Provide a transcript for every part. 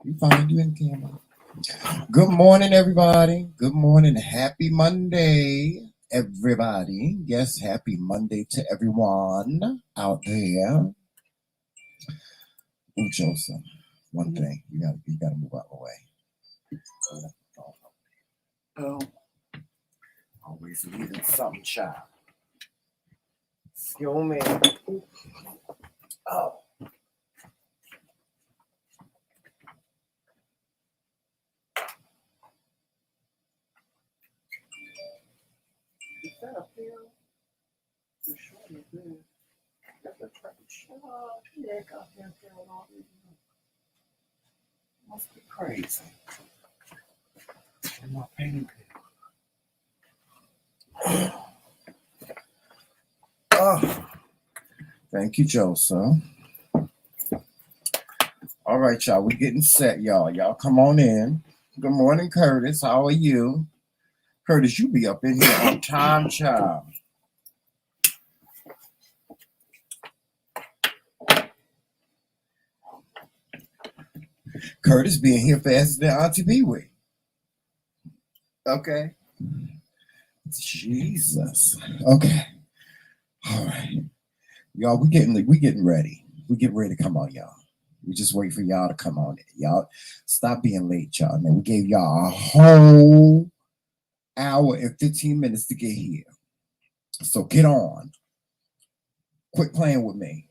You fine, you in camera. Good morning, everybody. Good morning. Happy Monday, everybody. Yes, happy Monday to everyone out there. Ooh, Joseph. One thing, you gotta move out of the way. Oh, Always leaving something, child. Excuse me. Oh. is that a pill? The short is this. That's a trash. Oh, yeah, goddamn pill all these. Must be crazy. And my pain Oh. Thank you, Joseph. All right, y'all. We're getting set, y'all. Y'all come on in. Good morning, Curtis. How are you? Curtis, you be up in here on time, child. Curtis being here faster than Auntie Pee Wee. Okay. Jesus. Okay. All right. Y'all, we getting ready. We getting ready to come on, y'all. We just wait for y'all to come on in. Y'all stop being late, y'all. Man, we gave y'all a whole hour and 15 minutes to get here. So get on. Quit playing with me.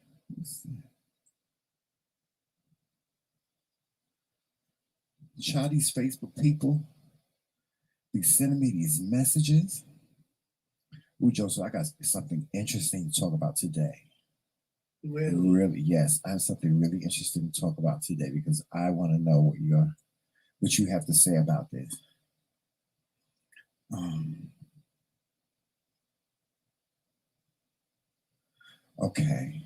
Child, these Facebook people be sending me these messages. Ooh, Joseph, I got something interesting to talk about today. Really, yes, I have something really interesting to talk about today because I want to know what you have to say about this. Okay.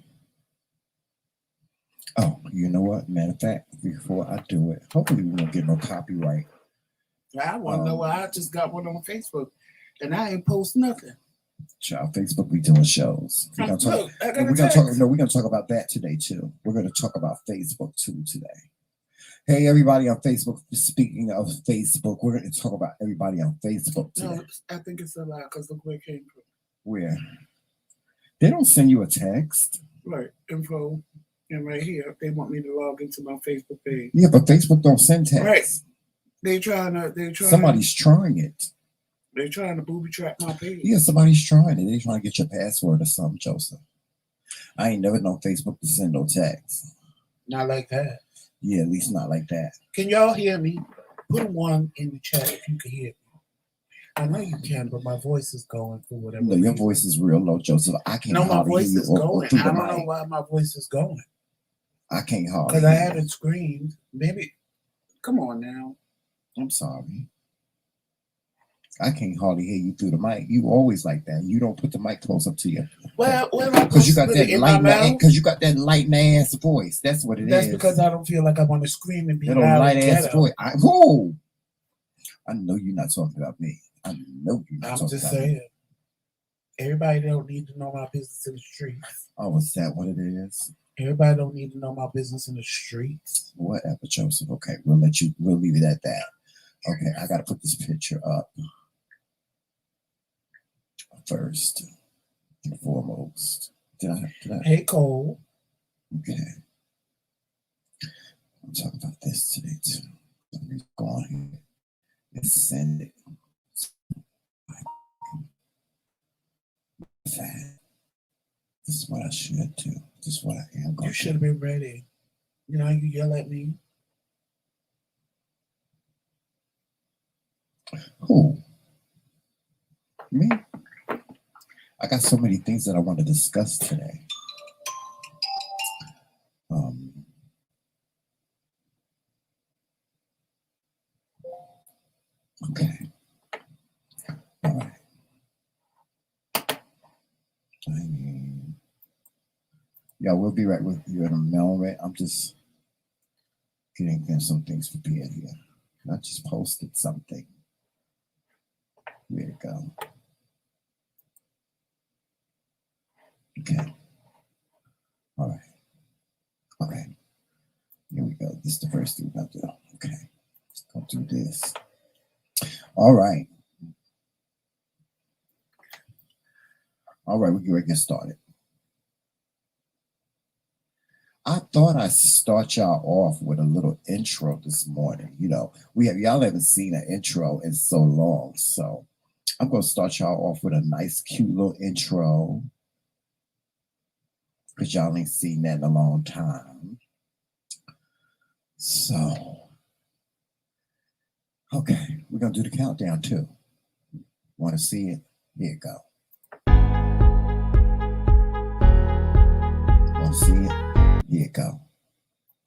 Oh, you know what? Matter of fact, before I do it, hopefully we won't get no copyright. I want to know why I just got one on Facebook and I ain't post nothing. Child, Facebook, we doing shows. We're gonna talk. We're gonna talk about that today too. We're gonna talk about Facebook too today. Hey, everybody on Facebook. Speaking of Facebook, we're gonna talk about everybody on Facebook today. No, I think it's a lie because look where it came from. Where? They don't send you a text. Right, info, and right here they want me to log into my Facebook page. Yeah, but Facebook don't send text. Right. They trying. Somebody's trying it. They're trying to booby trap my page. Yeah, somebody's trying it. They're trying to get your password or something, Joseph. I ain't never known Facebook to send no text. Not like that. Yeah, at least not like that. Can y'all hear me? Put one in the chat if you can hear me. I know you can, but my voice is going through whatever. No, your voice is real low, Joseph. I can't. No, my voice hear is you going. I don't know why my voice is going. I can't hardly. Because I haven't screamed. Maybe. Come on now. I'm sorry. I can't hardly hear you through the mic. You always like that. You don't put the mic close up to you. Well, because you got that light. Because you got that light ass voice. That's what it is. That's because I don't feel like I want to scream and be that loud. Light ass voice. I know you're not talking about me. I know you're not talking about me. I'm just saying. Everybody don't need to know my business in the streets. Oh, is that what it is? Everybody don't need to know my business in the streets. Whatever, Joseph. Okay, we'll leave it at that. Okay, I gotta put this picture up first and foremost. Did I? Hey, Cole. Okay. I'm talking about this today too. Let me go on here and send it. This is what I should do. This is what I am going to do. You should have been ready. You know, you yell at me. Who? Me? I got so many things that I want to discuss today. Okay. All right. Yeah, we'll be right with you in a moment. I'm just getting some things prepared here. I just posted something. Where'd it go? Okay. All right. Okay. Here we go. This is the first thing we're going to do. All right. All right, we're going to get started. I thought I'd start y'all off with a little intro this morning. You know, y'all haven't seen an intro in so long, so I'm going to start y'all off with a nice, cute little intro because y'all ain't seen that in a long time. So, okay, we're going to do the countdown too. Want to see it? Here you go. Want to see it? Here you go.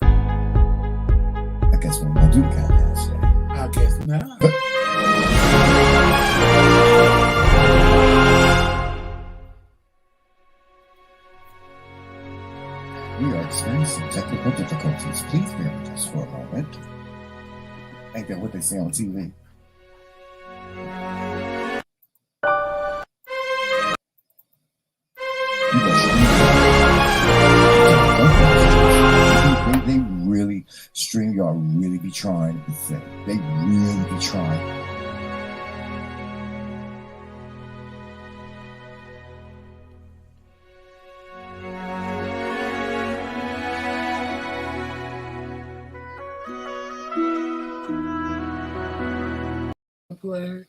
I guess we're going to do the countdown today. I guess not. We are experiencing technical difficulties. Please bear with us for a moment. Ain't that what they say on TV? They really, StreamYard really be trying to say. They really be trying. Play.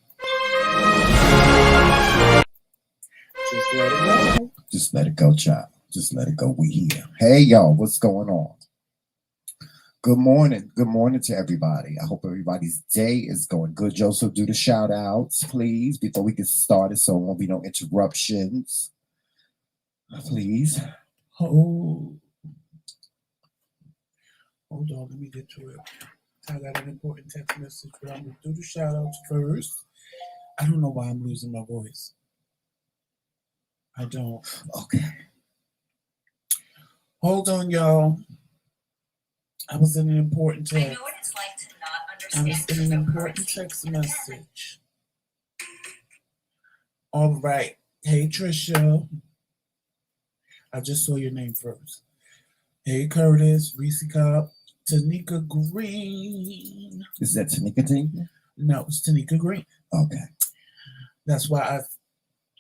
Just let it go. Just let it go, child. Just let it go. We here. Hey, y'all, what's going on? Good morning. Good morning to everybody. I hope everybody's day is going good. Joseph, do the shout outs, please, before we get started so there won't be no interruptions. Please. Oh. Hold on, let me get to it. I got an important text message, but I'm going to do the shout outs first. I don't know why I'm losing my voice. I don't. Okay. Hold on, y'all. I was in an important text. I know what it's like to not I understand. was in an important text message. All right. Hey, Trisha. I just saw your name first. Hey, Curtis, Reese Cup, Tanika Green. Is that Tanika Green? No, it's Tanika Green. Okay. That's why I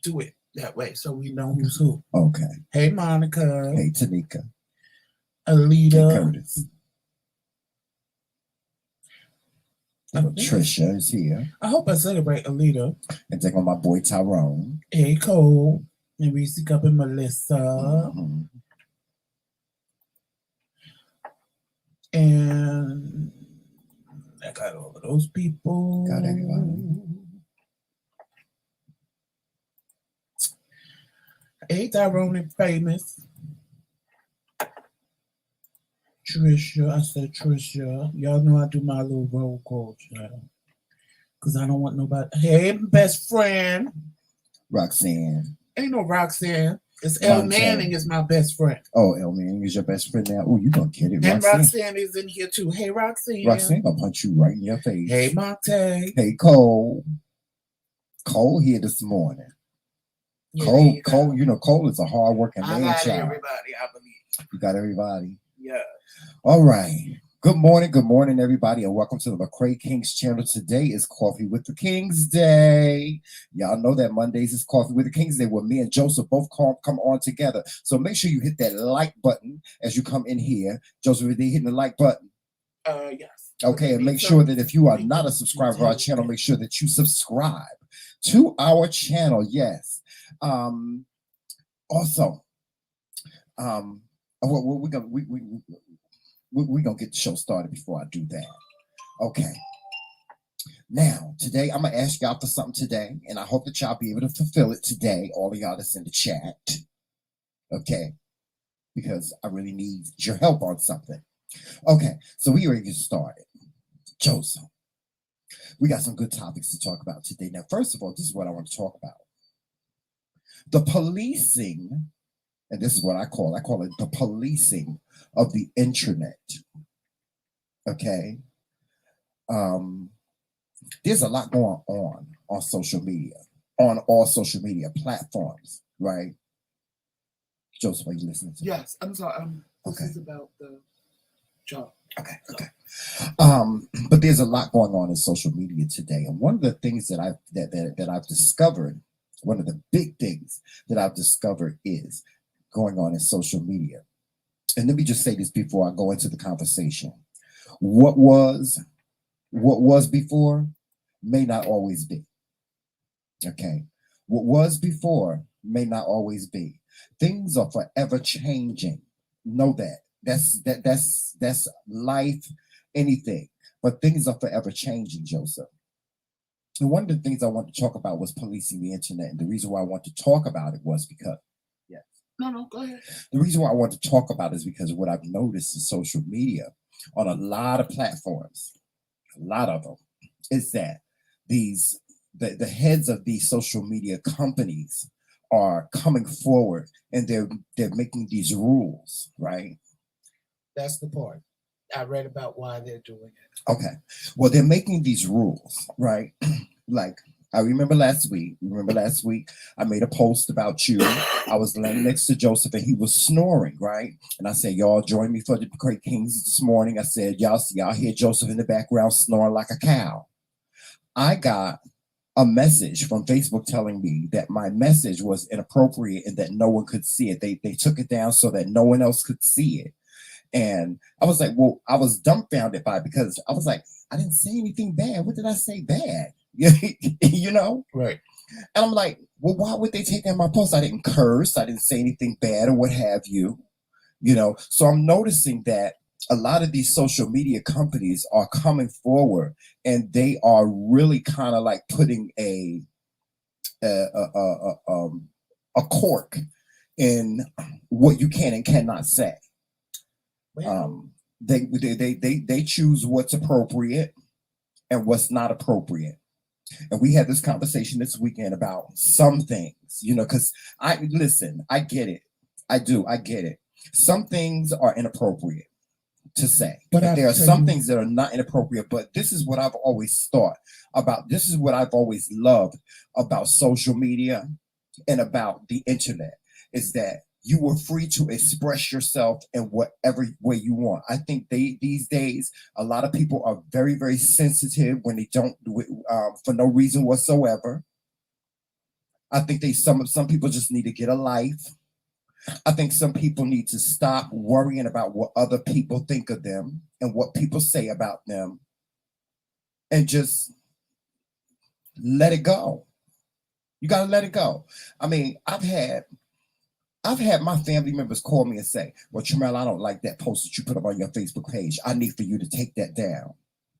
do it that way, so we know who's who. Okay. Hey, Monica. Hey, Tanika. Alita. Hey, Curtis. Trisha is here. I hope I said it right, Alita. And take on my boy Tyrone. Hey, Cole. And Reese Cup and Melissa. Mm-hmm. And I got all of those people. Got everybody. Hey, Tyrone and Famous. Trisha. I said Trisha. Y'all know I do my little roll call, child. Because I don't want nobody. Hey, best friend. Roxanne. Ain't no Roxanne. It's Elle Manning is my best friend. Oh, Elle Manning is your best friend now? Oh, you gonna get it, And Roxanne is in here too. Hey, Roxanne. Roxanne gonna punch you right in your face. Hey, Monte. Hey, Cole. Cole here this morning. Yeah, Cole, you know, Cole is a hard-working man, I got child. everybody, I believe. You got everybody? Yeah. All right. Good morning, everybody, and welcome to the TheMKingz channel. Today is Coffee with the Kingz Day. Y'all know that Mondays is Coffee with the Kingz Day, where me and Joseph both come on together. So make sure you hit that like button as you come in here. Joseph, are they hitting the like button? Yes. Okay, and make sure that if you are not a subscriber to our channel, make sure that you subscribe to our channel. Yes. Also, we're gonna get the show started before I do that. Okay. Now, today I'm gonna ask y'all for something today, and I hope that y'all be able to fulfill it today. All of y'all that's in the chat, okay? Because I really need your help on something. Okay, so we ready to get started. Joseph, we got some good topics to talk about today. Now, first of all, this is what I want to talk about. The policing, and this is what I call it the policing of the internet. Okay. There's a lot going on social media, on all social media platforms, right? Joseph, are you listening to me? Yes, I'm sorry. This Okay. is about the job. Okay. But there's a lot going on in social media today, and one of the things that I've discovered, one of the big things that I've discovered is going on in social media. And let me just say this before I go into the conversation: what was before may not always be. Okay, what was before may not always be. Things are forever changing. Know that. That's life, anything. But things are forever changing, Joseph. And one of the things I want to talk about was policing the internet. And the reason why I want to talk about it was because, yes. No, go ahead. The reason why I want to talk about it is because what I've noticed in social media on a lot of platforms, a lot of them, is that the heads of these social media companies are coming forward and they're making these rules, right? That's the part. I read about why they're doing it. Okay. Well, they're making these rules, right? Like, I remember last week. I made a post about you. I was laying next to Joseph and he was snoring, right? And I said, y'all join me for the Great Kingz this morning. I said, y'all hear Joseph in the background snoring like a cow. I got a message from Facebook telling me that my message was inappropriate and that no one could see it. They took it down so that no one else could see it. And I was like, well, I was dumbfounded by it because I was like, I didn't say anything bad. What did I say bad? You know? Right. And I'm like, well, why would they take down my post? I didn't curse. I didn't say anything bad or what have you. You know? So I'm noticing that a lot of these social media companies are coming forward and they are really kind of like putting a cork in what you can and cannot say. They choose what's appropriate and what's not appropriate. And we had this conversation this weekend about some things, you know, because I get it. I get it. Some things are inappropriate to say, but there are some things that are not inappropriate. But this is what I've always thought about. This is what I've always loved about social media and about the internet is that you were free to express yourself in whatever way you want. I think these days, a lot of people are very, very sensitive when they don't do it for no reason whatsoever. I think some people just need to get a life. I think some people need to stop worrying about what other people think of them and what people say about them and just let it go. You got to let it go. I mean, I've had my family members call me and say, well, Tramel, I don't like that post that you put up on your Facebook page. I need for you to take that down.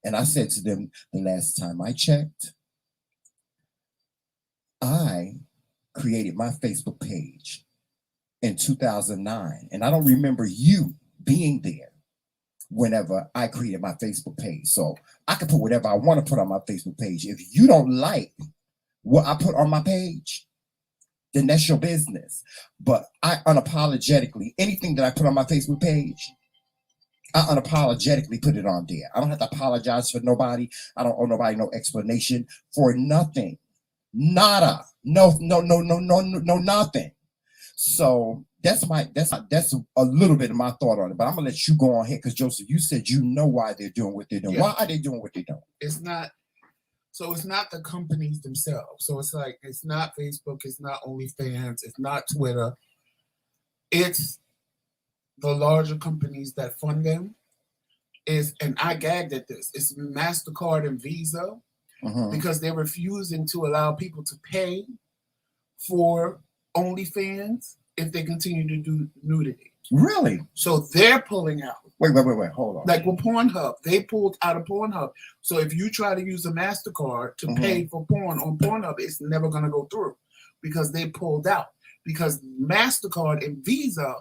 And I said to them, the last time I checked, I created my Facebook page in 2009. And I don't remember you being there whenever I created my Facebook page. So I can put whatever I want to put on my Facebook page. If you don't like what I put on my page, then that's your business. But I unapologetically, anything that I put on my Facebook page, I unapologetically put it on there. I don't have to apologize for nobody. I don't owe nobody no explanation for nothing. Nada. No, nothing. So that's a little bit of my thought on it. But I'm gonna let you go on ahead because Joseph, you said you know why they're doing what they're doing. Yeah. Why are they doing what they're doing? It's not the companies themselves. So it's like, it's not Facebook, it's not OnlyFans, it's not Twitter. It's the larger companies that fund them. And I gagged at this. It's MasterCard and Visa because they're refusing to allow people to pay for OnlyFans if they continue to do nudity. Really? So they're pulling out. Wait, hold on. Like with Pornhub, they pulled out of Pornhub. So if you try to use a MasterCard to pay for porn on Pornhub, it's never going to go through because they pulled out. Because MasterCard and Visa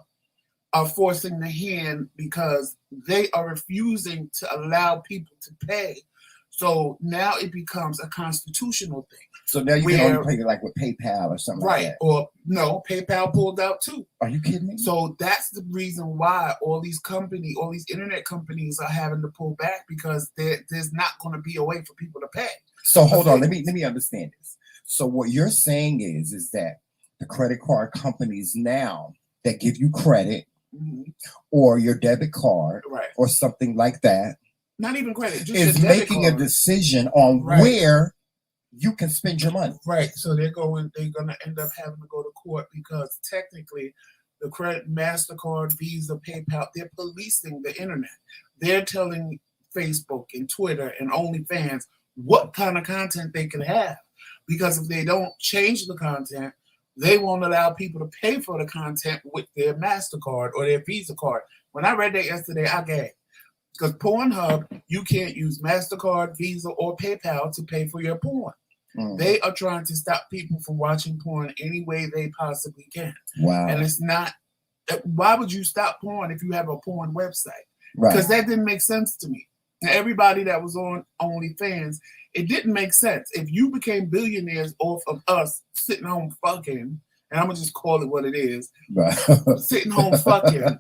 are forcing the hand because they are refusing to allow people to pay. So now it becomes a constitutional thing. So now you can only pay like with PayPal or something like that. Or no, PayPal pulled out too. Are you kidding me? So that's the reason why all these internet companies are having to pull back because there's not going to be a way for people to pay. So hold on, let me understand this. So what you're saying is that the credit card companies now that give you credit or your debit card or something like that, Not even credit, just is your debit making a card. decision on Right. where you can spend your money. Right. So they're gonna end up having to go to court because technically the credit, MasterCard, Visa, PayPal, they're policing the internet. They're telling Facebook and Twitter and OnlyFans what kind of content they can have. Because if they don't change the content, they won't allow people to pay for the content with their MasterCard or their Visa card. When I read that yesterday, I gagged. Because Pornhub, you can't use MasterCard, Visa, or PayPal to pay for your porn. They are trying to stop people from watching porn any way they possibly can. Wow. And it's not, why would you stop porn if you have a porn website? Right. Because that didn't make sense to me. And everybody that was on OnlyFans, it didn't make sense. If you became billionaires off of us sitting home fucking, and I'm going to just call it what it is, Right. sitting home fucking,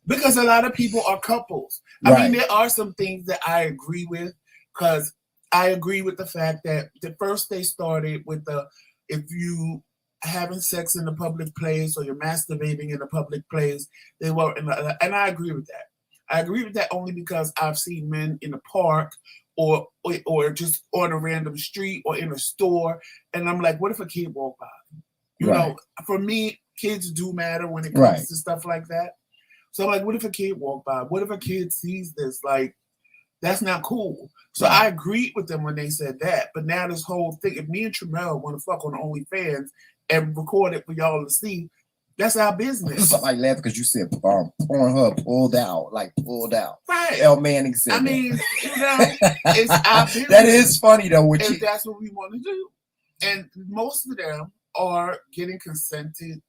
because a lot of people are couples. I mean, there are some things that I agree with, because I agree with the fact that the first they started with the, if you having sex in a public place or you're masturbating in a public place, they were, and I agree with that. I agree with that only because I've seen men in a park or just on a random street or in a store, and I'm like, what if a kid walked by? You know, for me, kids do matter when it comes to stuff like that. So I'm like, what if a kid walked by? What if a kid sees this? Like, that's not cool. So I agreed with them when they said that. But now this whole thing, if me and Tramel want to fuck on OnlyFans and record it for y'all to see, that's our business. Something like that because you said Pornhub pulled out. Right. El Manning said I mean, you know, it's our business. That is funny though. If that's what we want to do. And most of them are getting consented.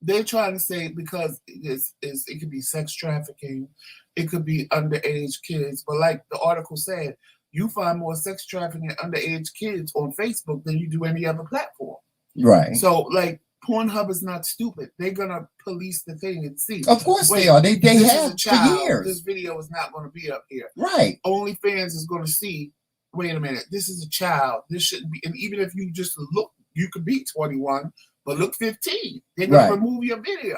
They're trying to say because it could be sex trafficking, it could be underage kids. But like the article said, you find more sex trafficking underage kids on Facebook than you do any other platform. Right. So like Pornhub is not stupid. They're gonna police the thing and see. Of course they are. They have for years. This video is not going to be up here. Right. OnlyFans is going to see. Wait a minute. This is a child. This shouldn't be. And even if you just look, you could be 21, but look 15. They're going to remove your video.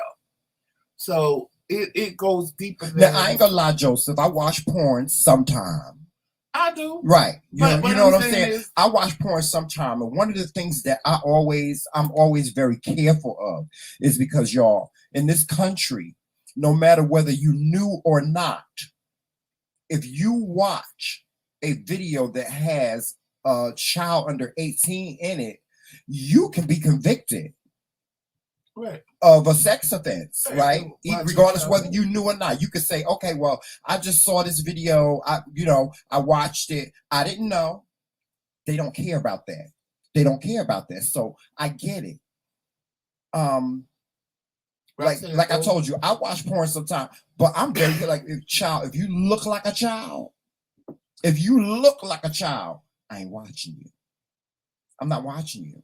So it goes deeper than. Now I ain't gonna lie, Joseph. I watch porn sometime. I do. Right. You know what I'm saying? Is, I watch porn sometime, and one of the things that I'm always very careful of is because y'all in this country, no matter whether you knew or not, if you watch a video that has a child under 18 in it, you can be convicted. Right. Of a sex offense, right? Regardless whether you knew or not. You could say, okay, well, I just saw this video. I watched it. I didn't know. They don't care about that. They don't care about that. So I get it. Like I told you, I watch porn sometimes, but I'm very like if you look like a child, I ain't watching you. I'm not watching you.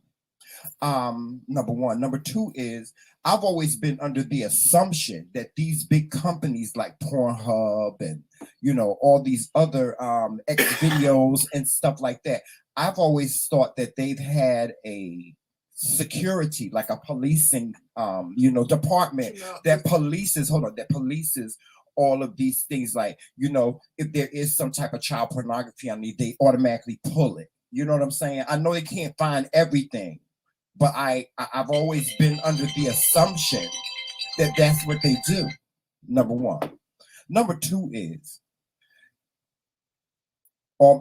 Number one. Number two is I've always been under the assumption that these big companies like Pornhub and all these other X videos and stuff like that, I've always thought that they've had a security, like a policing department that polices all of these things. Like, if there is some type of child pornography on me, they automatically pull it. You know what I'm saying? I know they can't find everything. But I've always been under the assumption that that's what they do. Number one. Number two is,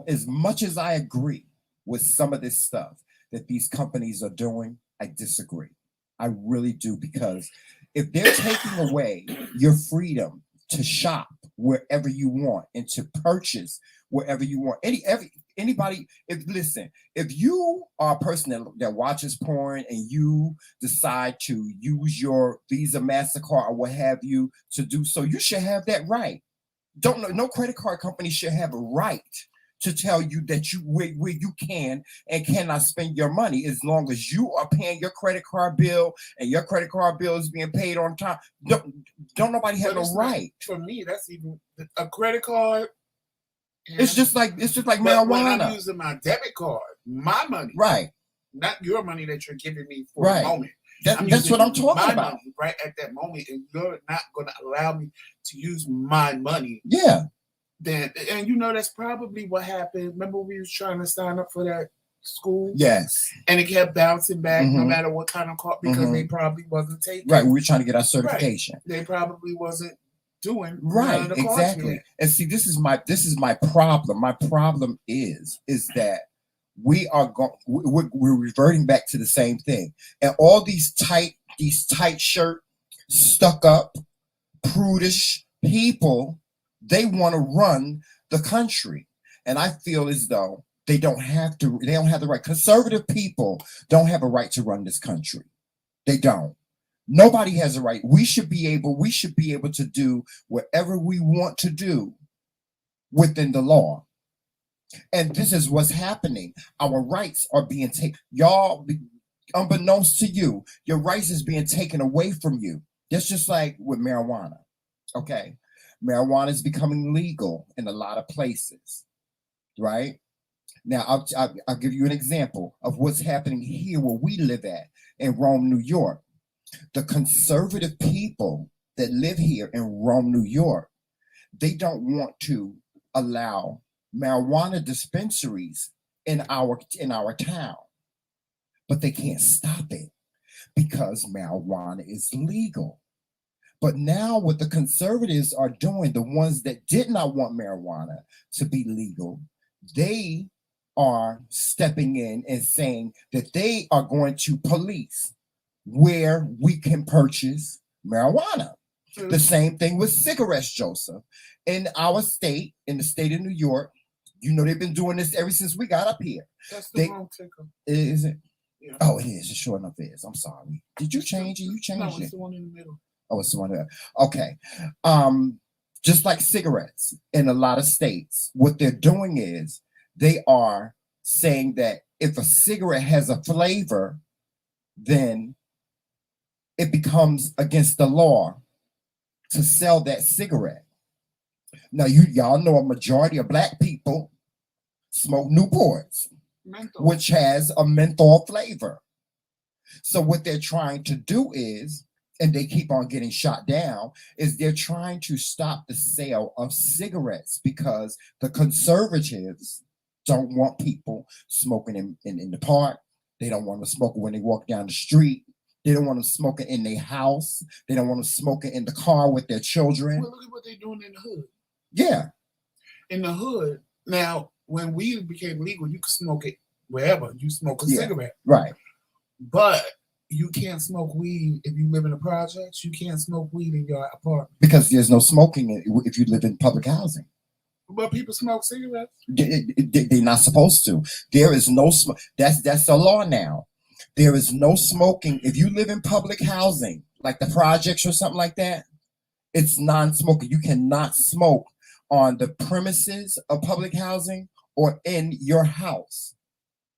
as much as I agree with some of this stuff that these companies are doing, I disagree. I really do, because if they're taking away your freedom to shop wherever you want and to purchase wherever you want, anybody, if you are a person that watches porn and you decide to use your Visa, MasterCard, or what have you to do so, you should have that right. No credit card company should have a right to tell you that where you can and cannot spend your money, as long as you are paying your credit card bill and your credit card bill is being paid on time. Don't nobody have no right. For me, that's even a credit card. It's just like marijuana. When I'm using my debit card, my money, right? Not your money that you're giving me for the moment. That's what I'm talking about. Money, right at that moment, and you're not going to allow me to use my money. Yeah. then, and you know that's probably what happened. Remember we was trying to sign up for that school, Yes. and it kept bouncing back no Mhm. matter what kind of car, because they probably wasn't taking. Right, we were trying to get our certification. They probably wasn't doing none Right, of the cars exactly. yet. And see, this is my problem. My problem is that we're reverting back to the same thing, and all these tight shirt, stuck up, prudish people, they want to run the country, and I feel as though they don't have to. They don't have the right. Conservative people don't have a right to run this country. They don't. Nobody has a right. We should be able to do whatever we want to do within the law. And this is what's happening. Our rights are being taken. Y'all, unbeknownst to you, your rights is being taken away from you. That's just like with marijuana. Okay. Marijuana is becoming legal in a lot of places. Right? Now, I'll give you an example of what's happening here where we live at in Rome, New York. The conservative people that live here in Rome, New York, they don't want to allow marijuana dispensaries in our town, but they can't stop it because marijuana is legal. But now what the conservatives are doing, the ones that did not want marijuana to be legal, they are stepping in and saying that they are going to police where we can purchase marijuana. The same thing with cigarettes, Joseph. In our state, in the state of New York, you know they've been doing this ever since we got up here. That's the wrong ticker. Is it? Yeah. Oh, it is. It sure enough is. I'm sorry. Did you change it? You changed it? No, it's the one in the middle. Oh, it's the one there. Okay. Just like cigarettes in a lot of states, what they're doing is they are saying that if a cigarette has a flavor, then it becomes against the law to sell that cigarette. Now, y'all know a majority of black people smoke Newports, which has a menthol flavor. So what they're trying to do is, and they keep on getting shot down, is they're trying to stop the sale of cigarettes because the conservatives don't want people smoking in the park. They don't want to smoke when they walk down the street. They don't want to smoke it in their house. They don't want to smoke it in the car with their children. Well, look at what they're doing in the hood. Yeah. In the hood. Now, when weed became legal, you could smoke it wherever. You smoke a cigarette. Right. But you can't smoke weed if you live in the projects. You can't smoke weed in your apartment. Because there's no smoking if you live in public housing. But people smoke cigarettes. They're not supposed to. There is no smoke. That's the law now. There is no smoking. If you live in public housing, like the projects or something like that, it's non-smoking. You cannot smoke on the premises of public housing or in your house.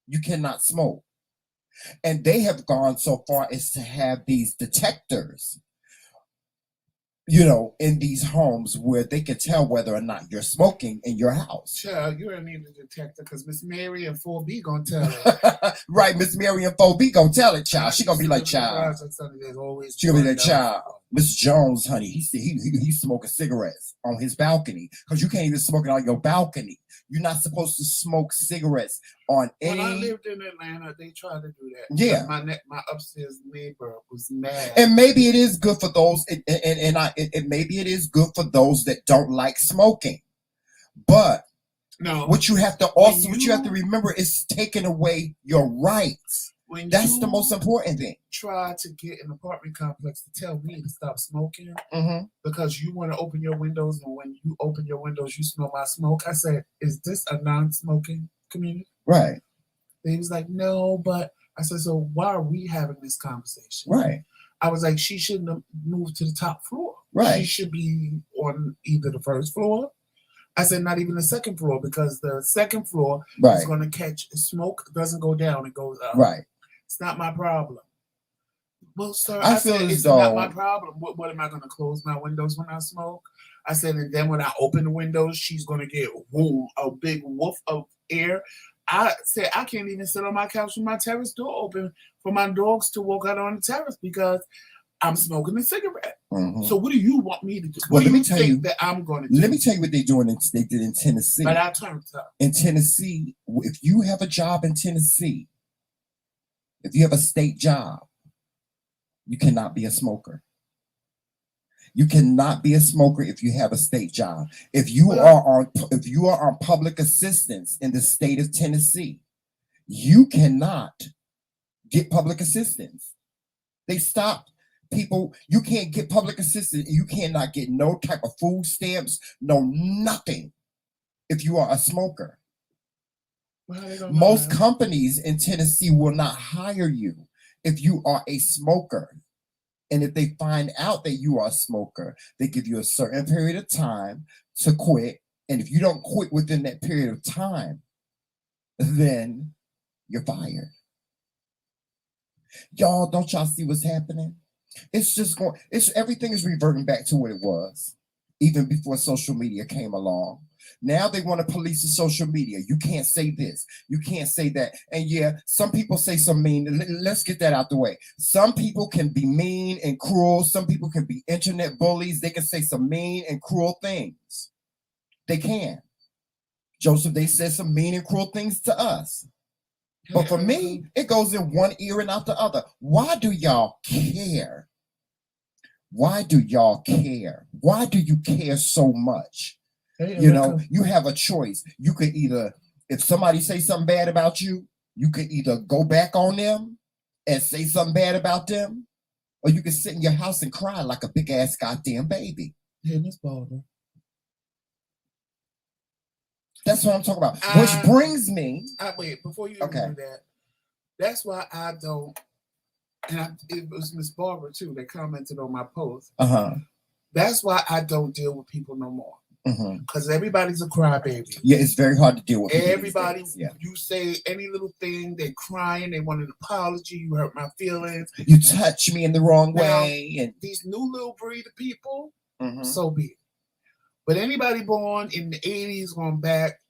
You cannot smoke. And they have gone so far as to have these detectors, in these homes where they can tell whether or not you're smoking in your house. Child, you don't need a detector because Miss Mary and 4B gonna tell it. Right, Miss Mary and 4B gonna tell it, child. She gonna be like, child. She gonna be like, child. Miss Jones, honey, he's smoking cigarettes on his balcony because you can't even smoke it on your balcony. You're not supposed to smoke cigarettes on any. When I lived in Atlanta, they tried to do that. Yeah, my upstairs neighbor was mad. And maybe it is good for those, and maybe it is good for those that don't like smoking. But no, what you have to remember is taking away your rights. That's the most important thing. Try to get an apartment complex to tell me to stop smoking because you want to open your windows, and when you open your windows, you smell my smoke. I said, "Is this a non-smoking community?" Right. And he was like, "No," but I said, "So why are we having this conversation?" Right. I was like, "She shouldn't have moved to the top floor. Right. She should be on either the first floor." I said, "Not even the second floor, because the second floor is going to catch smoke. Doesn't go down; it goes up. Right. It's not my problem." Well, sir, I feel said, as it's though not my problem. What am I going to close my windows when I smoke? I said, and then when I open the windows, she's going to get a big woof of air. I said, I can't even sit on my couch with my terrace door open for my dogs to walk out on the terrace because I'm smoking a cigarette. Mhm. So what do you want me to do? Well, What let do me you tell think you. that I'm going to do? Let me tell you what they did in Tennessee. But I turned up. In Tennessee, if you have a job in Tennessee, if you have a state job, you cannot be a smoker. You cannot be a smoker if you have a state job. If you are on public assistance in the state of Tennessee, you cannot get public assistance. They stopped people. You can't get public assistance. You cannot get no type of food stamps, no nothing if you are a smoker. Well, Most companies in Tennessee will not hire you if you are a smoker. And if they find out that you are a smoker, they give you a certain period of time to quit. And if you don't quit within that period of time, then you're fired. Y'all, don't y'all see what's happening? It's just going, everything is reverting back to what it was, even before social media came along. Now they want to police the social media. You can't say this. You can't say that. And yeah, some people say some mean. Let's get that out the way. Some people can be mean and cruel. Some people can be internet bullies. They can say some mean and cruel things. They can. Joseph, they said some mean and cruel things to us. But for me, it goes in one ear and out the other. Why do y'all care? Why do y'all care? Why do you care so much? You know, you have a choice. You could either, if somebody say something bad about you, you could either go back on them and say something bad about them, or you can sit in your house and cry like a big ass goddamn baby. Hey, Miss Barbara. That's what I'm talking about. Which brings me. Wait, before you do that, that's why I don't. And it was Miss Barbara too that commented on my post. That's why I don't deal with people no more. Because everybody's a crybaby. Yeah, it's very hard to deal with people. Everybody, yeah. You say any little thing, they crying, they want an apology, you hurt my feelings. You touch me in the wrong way. And these new little breed of people, so be it. But anybody born in the 80s going back,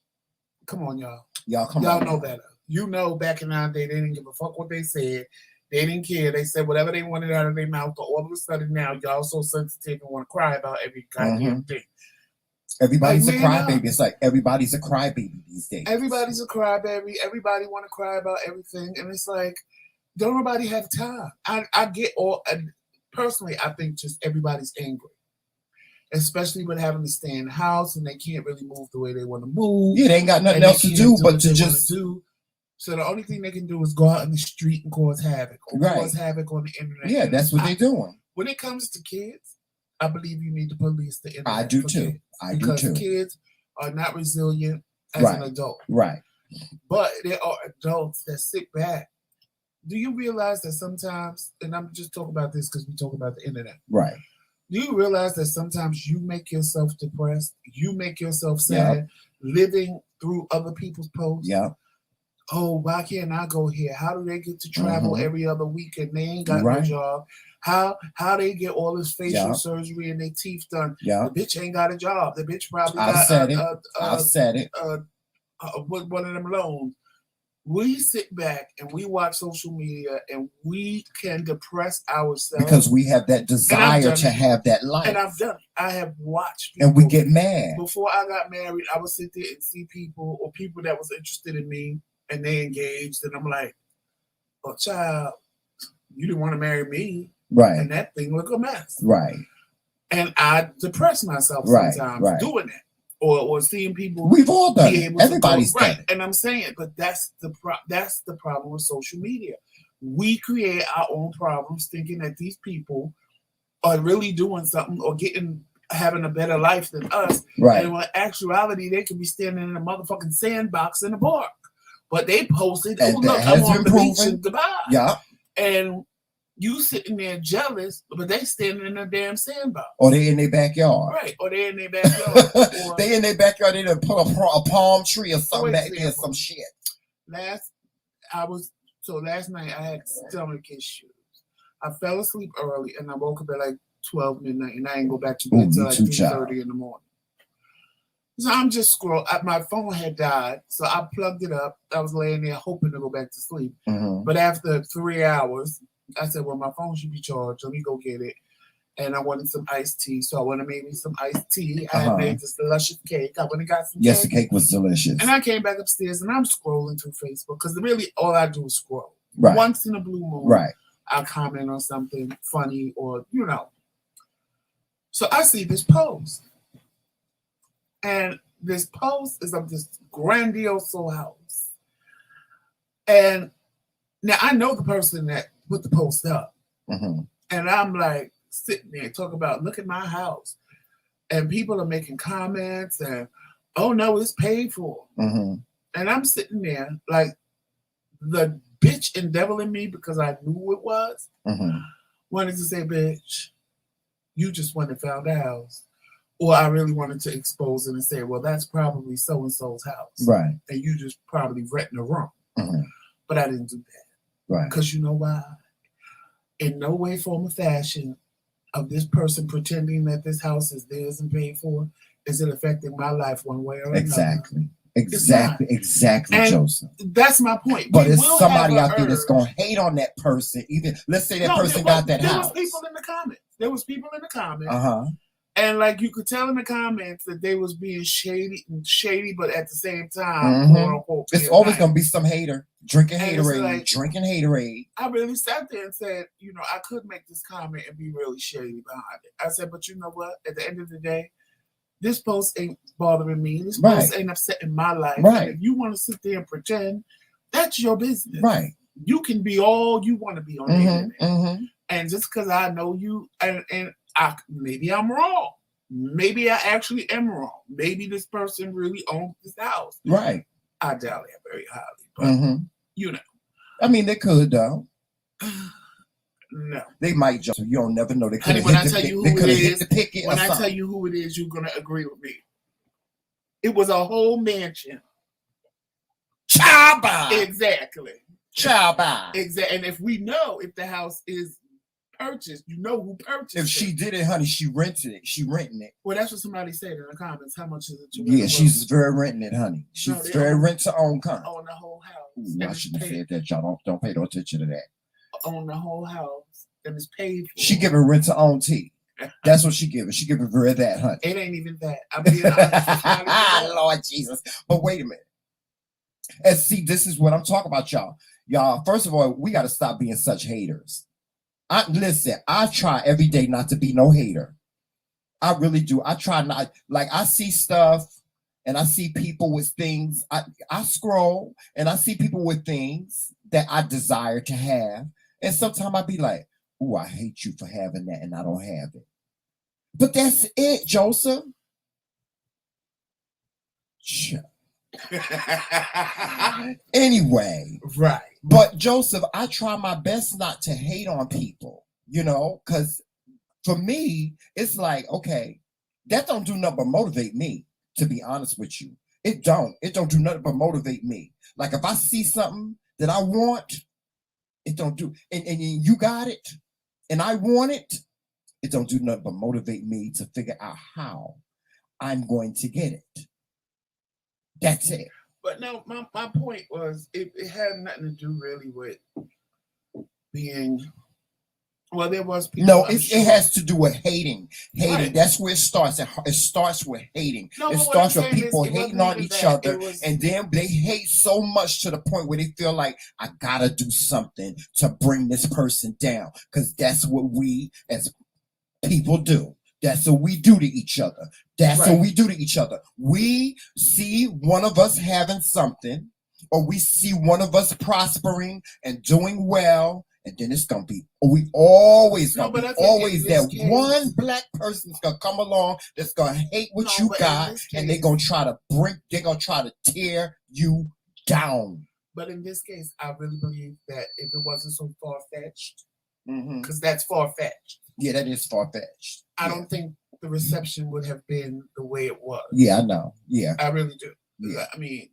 come on, y'all. Y'all know better. You know back in our day, they didn't give a fuck what they said. They didn't care. They said whatever they wanted out of their mouth. But all of a sudden now, y'all so sensitive and want to cry about every goddamn thing. Everybody's a crybaby. It's like everybody's a crybaby these days. Everybody's a crybaby. Everybody want to cry about everything. And it's like, don't nobody have time. I get all, personally, I think just everybody's angry. Especially with having to stay in the house and they can't really move the way they want to move. Yeah, they ain't got nothing else to do but to just do. So the only thing they can do is go out in the street and cause havoc. Or cause havoc on the internet. Yeah, that's what they're doing. When it comes to kids, I believe you need to police the internet. I do too. Because kids are not resilient as an adult. Right. But there are adults that sit back. Do you realize that sometimes, and I'm just talking about this because we talk about the internet. Right. Do you realize that sometimes you make yourself depressed? You make yourself sad living through other people's posts? Yeah. Oh, why can't I go here? How do they get to travel every other week and they ain't got no job? How they get all this facial surgery and their teeth done? Yeah. The bitch ain't got a job. The bitch probably I've said it. One of them loans. We sit back and we watch social media and we can depress ourselves because we have that desire to have that life. And I've done it. I have watched people, and we get mad. Before I got married, I would sit there and see people or people that was interested in me and they engaged, and I'm like, "Oh, child, you didn't want to marry me, right?" And that thing look a mess, right? And I depress myself sometimes doing that. Or seeing people. We've all done it. Everybody's done it. And I'm saying, but that's the problem with social media. We create our own problems thinking that these people are really doing something or having a better life than us. Right. And in actuality, they could be standing in a motherfucking sandbox in a park. But they posted, oh look, I'm on the beach in Dubai. Yeah. And you sitting there jealous, but they standing in a damn sandbox. Or they in their backyard. Right. Or they in their backyard. They in their backyard. They done put a palm tree or something back there, some shit. Last night I had stomach issues. I fell asleep early and I woke up at like 12 midnight and I didn't go back to bed until like 2:30 in the morning. So I'm just scrolling. My phone had died, so I plugged it up. I was laying there hoping to go back to sleep. But after 3 hours, I said, well, my phone should be charged. Let me go get it. And I wanted some iced tea, so I went and made me some iced tea. I had made this delicious cake. I went and got some Yes, cake. the cake was delicious. And I came back upstairs, and I'm scrolling through Facebook because really all I do is scroll. Right. Once in a blue moon, Right. I'll comment on something funny or, So I see this post. And this post is of this grandiose house. And now I know the person that put the post up. Mm-hmm. And I'm like sitting there talking about, look at my house. And people are making comments and, oh no, it's paid for. Mm-hmm. And I'm sitting there like the bitch and devil in me, because I knew who it was, wanted to say, bitch, you just went and found a house. Or I really wanted to expose it and say, well, that's probably so-and-so's house. Right. And you just probably renting a room. Mm-hmm. But I didn't do that. Right. Because you know why? In no way, form, or fashion of this person pretending that this house is theirs and paid for, is it affecting my life one way or another. Exactly, and Joseph. That's my point. But it's somebody out there that's going to hate on that person. Even let's say that person got that house. There was people in the comments. Uh-huh. And like you could tell in the comments that they was being shady, but at the same time, quote unquote, it's always going to be some hater drinking Haterade. I really sat there and said, I could make this comment and be really shady behind it. I said, but you know what? At the end of the day, this post ain't bothering me. This post ain't upsetting my life. Right. And if you want to sit there and pretend, that's your business. Right. You can be all you want to be on the internet. And just because I know you, and maybe I'm wrong. Maybe I actually am wrong. Maybe this person really owns this house. Right. I doubt it very highly, but I mean, they could though. No, they might just. You don't never know. They could. When I tell you who it is, you're gonna agree with me. It was a whole mansion. Chaba. Exactly. Chaba. Exactly. And if we know if the house is purchased, you know who purchased it. If she did it, honey, she rented it. She renting it. Well, that's what somebody said in the comments. How much is it? Yeah, she's very renting it, honey. She's very rent to own kind. On the whole house. Ooh, I shouldn't have said that, y'all. Don't pay no attention to that. On the whole house, and it's paid for. She giving rent to own tea. That's what she giving. She giving very that, honey. It ain't even that. I'm being honest. Lord Jesus. But wait a minute. And see, this is what I'm talking about, y'all. Y'all, first of all, we got to stop being such haters. Listen, I try every day not to be no hater. I really do. I try not. Like, I see stuff and I see people with things. I scroll and I see people with things that I desire to have. And sometimes I be like, ooh, I hate you for having that and I don't have it. But that's it, Joseph. Sure. Anyway. Right. But Joseph, I try my best not to hate on people, because for me, it's like, okay, that don't do nothing but motivate me, to be honest with you. It don't do nothing but motivate me. Like if I see something that I want, it don't do, and you got it, and I want it, it don't do nothing but motivate me to figure out how I'm going to get it. That's it. But no, my point was it had nothing to do really with being. Well, there was people. No, it has to do with hating. Right. That's where it starts. It starts with hating. No, it starts with people hating on each other, and then they hate so much to the point where they feel like I gotta do something to bring this person down, because that's what we as people do. That's what we do to each other. That's what we do to each other. We see one of us having something, or we see one of us prospering and doing well, and then it's gonna be always that one black person's gonna come along that's gonna hate what you got, and they're gonna try to tear you down. But in this case, I really believe that if it wasn't so far-fetched, because that's far-fetched. Yeah, that is far-fetched. I don't think the reception would have been the way it was. Yeah, I know. Yeah. I really do. Yeah. I mean,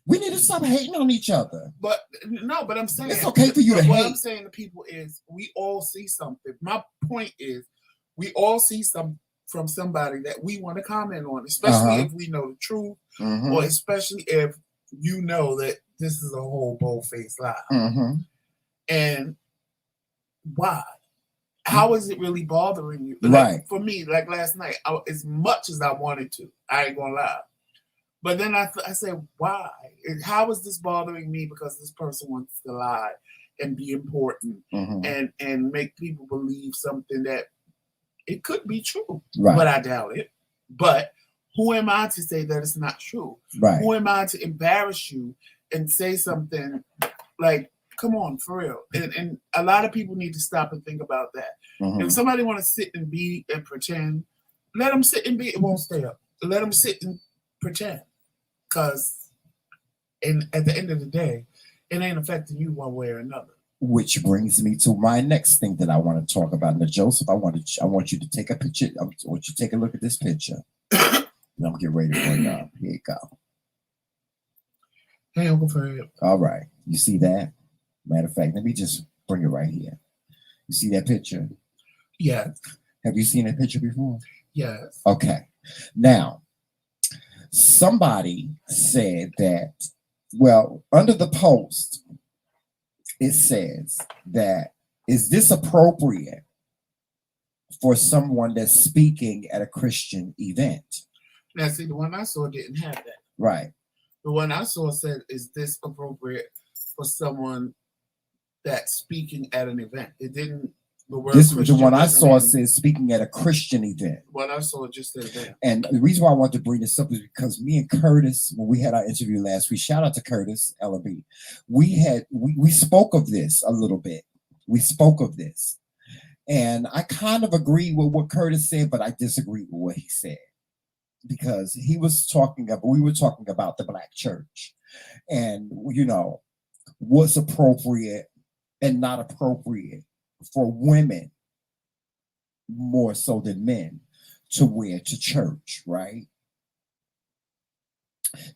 we need to stop hating on each other. But I'm saying it's okay for you to hate. What I'm saying to people is we all see something. My point is we all see something from somebody that we want to comment on, especially if we know the truth, or especially if you know that this is a whole bold-faced lie. And why? How is it really bothering you? Right. For me, like last night, as much as I wanted to, I ain't gonna lie. But then I said, why? How is this bothering me? Because this person wants to lie and be important and make people believe something that it could be true, but I doubt it. But who am I to say that it's not true? Right. Who am I to embarrass you and say something like, come on, for real? And a lot of people need to stop and think about that. If somebody want to sit and be and pretend, let them sit and be. It won't stay up. Let them sit and pretend. Because at the end of the day, it ain't affecting you one way or another. Which brings me to my next thing that I want to talk about. Now, Joseph, I want you to take a picture. I want you to take a look at this picture. And I'm getting ready to bring it up. Here you go. Hey, Uncle Fred. All right. You see that? Matter of fact, let me just bring it right here. You see that picture? Yes. Have you seen that picture before? Yes. Okay. Now, somebody said that, well, under the post, it says that, is this appropriate for someone that's speaking at a Christian event? Now, see, the one I saw didn't have that. Right. The one I saw said, is this appropriate for someone that's speaking at an event? It didn't. The one I saw says speaking at a Christian event. What I saw just said that. And the reason why I want to bring this up is because me and Curtis, when we had our interview last week, shout out to Curtis, LB, we spoke of this a little bit. We spoke of this. And I kind of agree with what Curtis said, but I disagree with what he said. Because we were talking about the Black church. And, what's appropriate and not appropriate for women more so than men to wear to church, right?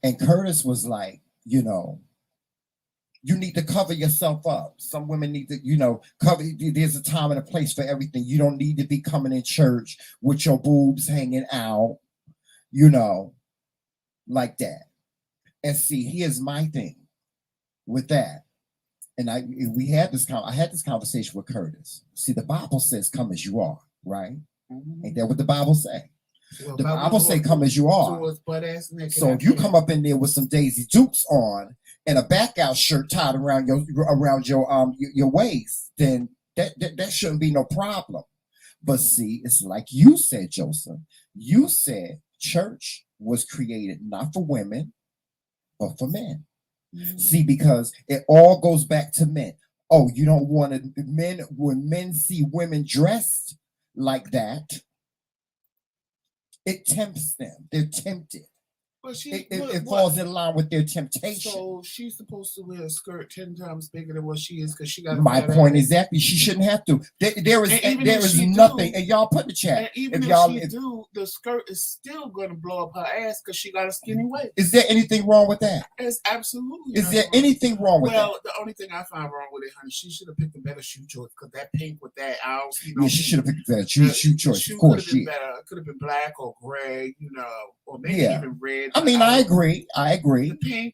And Curtis was like, you need to cover yourself up. Some women need to, cover. There's a time and a place for everything. You don't need to be coming in church with your boobs hanging out, like that. And see, here's my thing with that. And I had this conversation with Curtis. See, the Bible says, "Come as you are," right? Ain't that what the Bible say? Well, the Bible say, "Come as you are." So if you come up in there with some Daisy Dukes on and a back out shirt tied around your waist, then that shouldn't be no problem. But see, it's like you said, Joseph. You said church was created not for women, but for men. See, because it all goes back to men. Oh, you don't want men, when men see women dressed like that, it tempts them. They're tempted. But it falls in line with their temptation. So she's supposed to wear a skirt 10 times bigger than what she is because she got. My point exactly. She shouldn't have to. There is nothing. And y'all put in the chat. And even if she do, the skirt is still going to blow up her ass because she got a skinny waist. Is there anything wrong with that? It's absolutely. Is there anything wrong with that? Well, the only thing I find wrong with it, honey, she should have picked a better shoe choice because that pink with that, I don't see no. Yeah, she should have picked a better shoe choice. Of course, she better. It could have been black or gray, or maybe even red. I mean, I agree. The pink,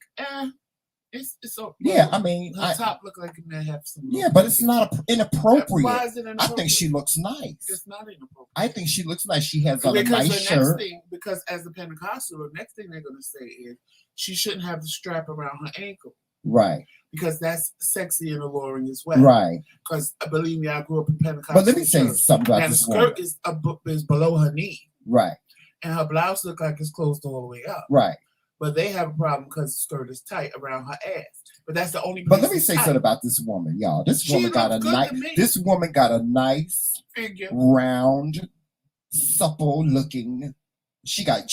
it's so. Yeah, I mean, her top look like it may have some. Yeah, but it's not inappropriate. Why is it inappropriate? I think she looks nice. It's not inappropriate. I think she looks nice. She has on a nice shirt. Because as a Pentecostal, the next thing they're going to say is she shouldn't have the strap around her ankle. Right. Because that's sexy and alluring as well. Right. Because believe me, I grew up in Pentecostal. But let me say something about this woman. The skirt is below her knee. Right. And her blouse looks like it's closed all the way up. Right. But they have a problem because the skirt is tight around her ass. But that's the only. But let me say something about this woman, y'all. This woman got a nice figure, round, supple looking. She got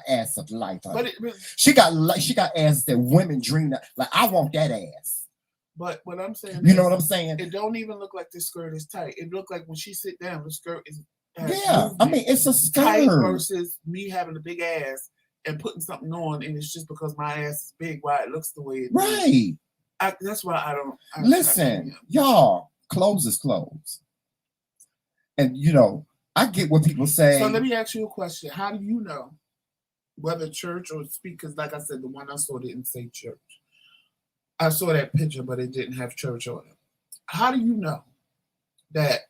ass of life. But she got ass that women dream of. Like, I want that ass. But what I'm saying, you know what I'm saying? It don't even look like the skirt is tight. It look like when she sit down, the skirt is. Yeah, I mean, it's a skirt tight versus me having a big ass and putting something on, and it's just because my ass is big, why it looks the way it right. Does. That's why I don't. Listen, y'all, clothes is clothes. And, I get what people say. So let me ask you a question. How do you know whether church or speakers, like I said, the one I saw didn't say church. I saw that picture, but it didn't have church on it. How do you know that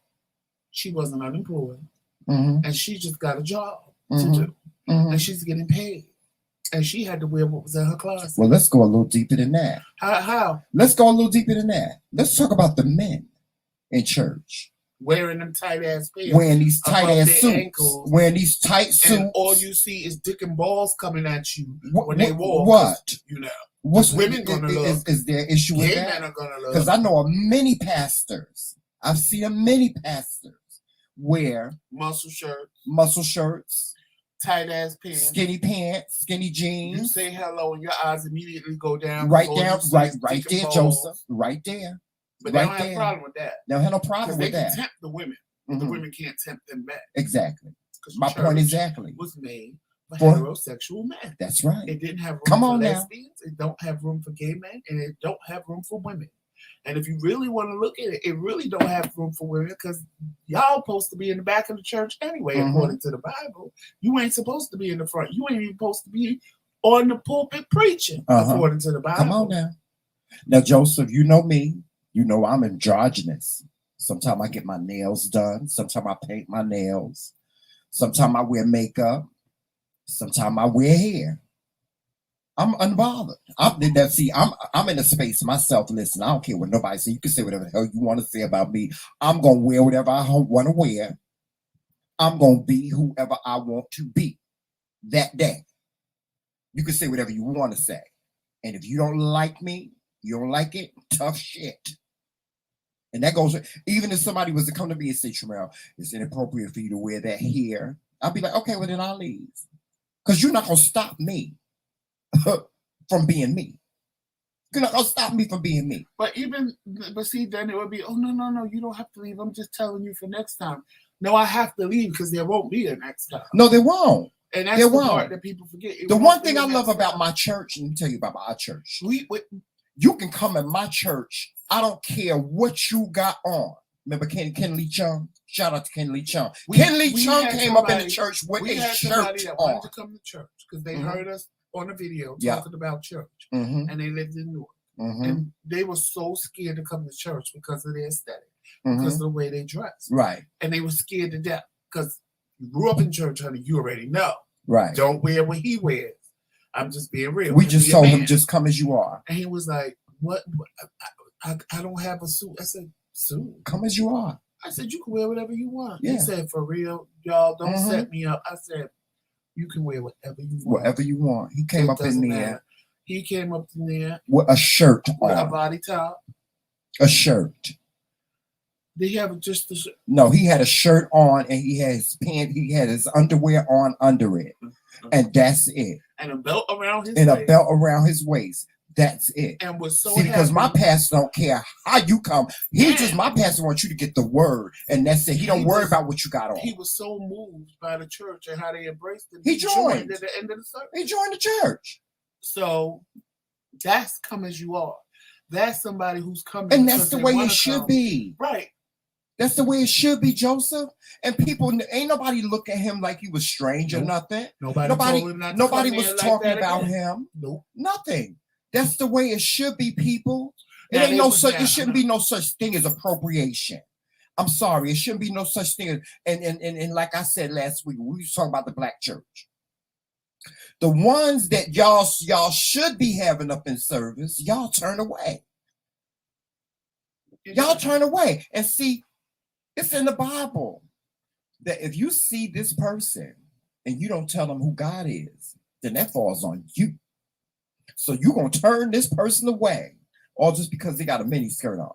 she wasn't unemployed Mm-hmm. and she just got a job Mhm. to do, Mm-hmm. and she's getting paid, and she had to wear what was in her closet. Well, let's go a little deeper than that. How? Let's go a little deeper than that. Let's talk about the men in church Wearing them tight ass pants, wearing these tight above ass their suits, ankles, wearing these tight suits. and all you see is dick and balls coming at you What- when they what- walk. what? You know, What's women gonna look. Is there an issue with gay that? men are gonna look. Because I know of many pastors. I've seen many pastors wear Muscle shirts, muscle shirts, tight ass pants, skinny pants, skinny You jeans. say hello and your eyes immediately go down. Right All down, you see right, is right dick and there, balls. Joseph. Right there. But they right don't have there. a problem with that. They don't have no Because problem they with can that. tempt the women. The Mhm. women can't tempt them back. Exactly. 'Cause My church point exactly. was made for For- heterosexual men. That's right. It didn't have room Come for on now. lesbians. It don't have room for gay men, and it don't have room for women. And if you really want to look at it, it really don't have room for women because y'all supposed to be in the back of the church anyway, Mhm. according to the Bible. You ain't supposed to be in the front. You ain't even supposed to be on the pulpit preaching, according to the Bible. Come on now. Now, Joseph, you know me. You know I'm androgynous. Sometimes I get my nails done. Sometimes I paint my nails. Sometimes I wear makeup. Sometimes I wear hair. I'm unbothered. I'm in a space myself. Listen, I don't care what nobody say. You can say whatever the hell you want to say about me. I'm gonna wear whatever I want to wear. I'm gonna be whoever I want to be that day. You can say whatever you want to say. And if you don't like me, you don't like it, tough shit. And that goes, even if somebody was to come to me and say, Tramel, it's inappropriate for you to wear that here, I'll be like, okay, well then I'll leave. Because you're not gonna stop me from being me. You're not gonna stop me from being me. But see, then it would be, oh no, you don't have to leave. I'm just telling you for next time. No, I have to leave because there won't be a next time. No, they won't. And that's There the won't. part that people forget. It The won't one be thing a I love next about time. my church, let me tell you about my church. We You can come in my church. I don't care what you got on. Remember Ken Lee Chung? Shout out to Ken Lee Chung. Ken Lee Chung had came up in the somebody- church with we a had shirt somebody that on. wanted to come to church because they Mhm. heard us on a video Yeah. talking about church, Mm-hmm. and they lived in Newark, Mm-hmm. and they were so scared to come to church because of their aesthetic, Mm-hmm. because of the way they dressed, Right. and they were scared to death because you grew up in church, honey. You already know. Right. Don't wear what he wears. I'm just being real. We Just just be a told man. him just come as you are. And he was like, "What? I don't have a suit." I said, "Suit?" Come as you are. I said, "You can wear whatever you want." Yeah. He said, "For real, y'all, don't Mhm. set me up." I said, "You can wear whatever you want. Whatever you want. He came It up in doesn't there matter." He came up in there with a shirt with a on. body top. A shirt. They have just the No, he had a shirt on and he had his pants, he had his underwear on under it. And that's it. and a belt around his And a waist. belt around his waist. That's it. And was so See, because my happy. pastor don't care how you come. He Yeah. just, my pastor wants you to get the word. And that's it. He don't He worry was- about what you got on. He was so moved by the church and how they embraced him. He joined. at the end of the service. He joined the church. So that's come as you are. That's somebody who's coming. And that's because the they way wanna it should come. be. Right. That's the way it should be, Joseph. And people, ain't nobody look at him like he was strange or Nope. nothing. Nobody told him not to Nobody come was there like talking that about again. him. Nope. Nothing. That's the way it should be, people. It Now, ain't they no was such. down. It shouldn't be no such thing as appropriation. I'm sorry. It shouldn't be no such thing. And like I said last week, we was talking about the black church. The ones that y'all should be having up in service, y'all turn away. Y'all turn away. And see, it's in the Bible that if you see this person and you don't tell them who God is, then that falls on you. So you're going to turn this person away, all just because they got a mini skirt on.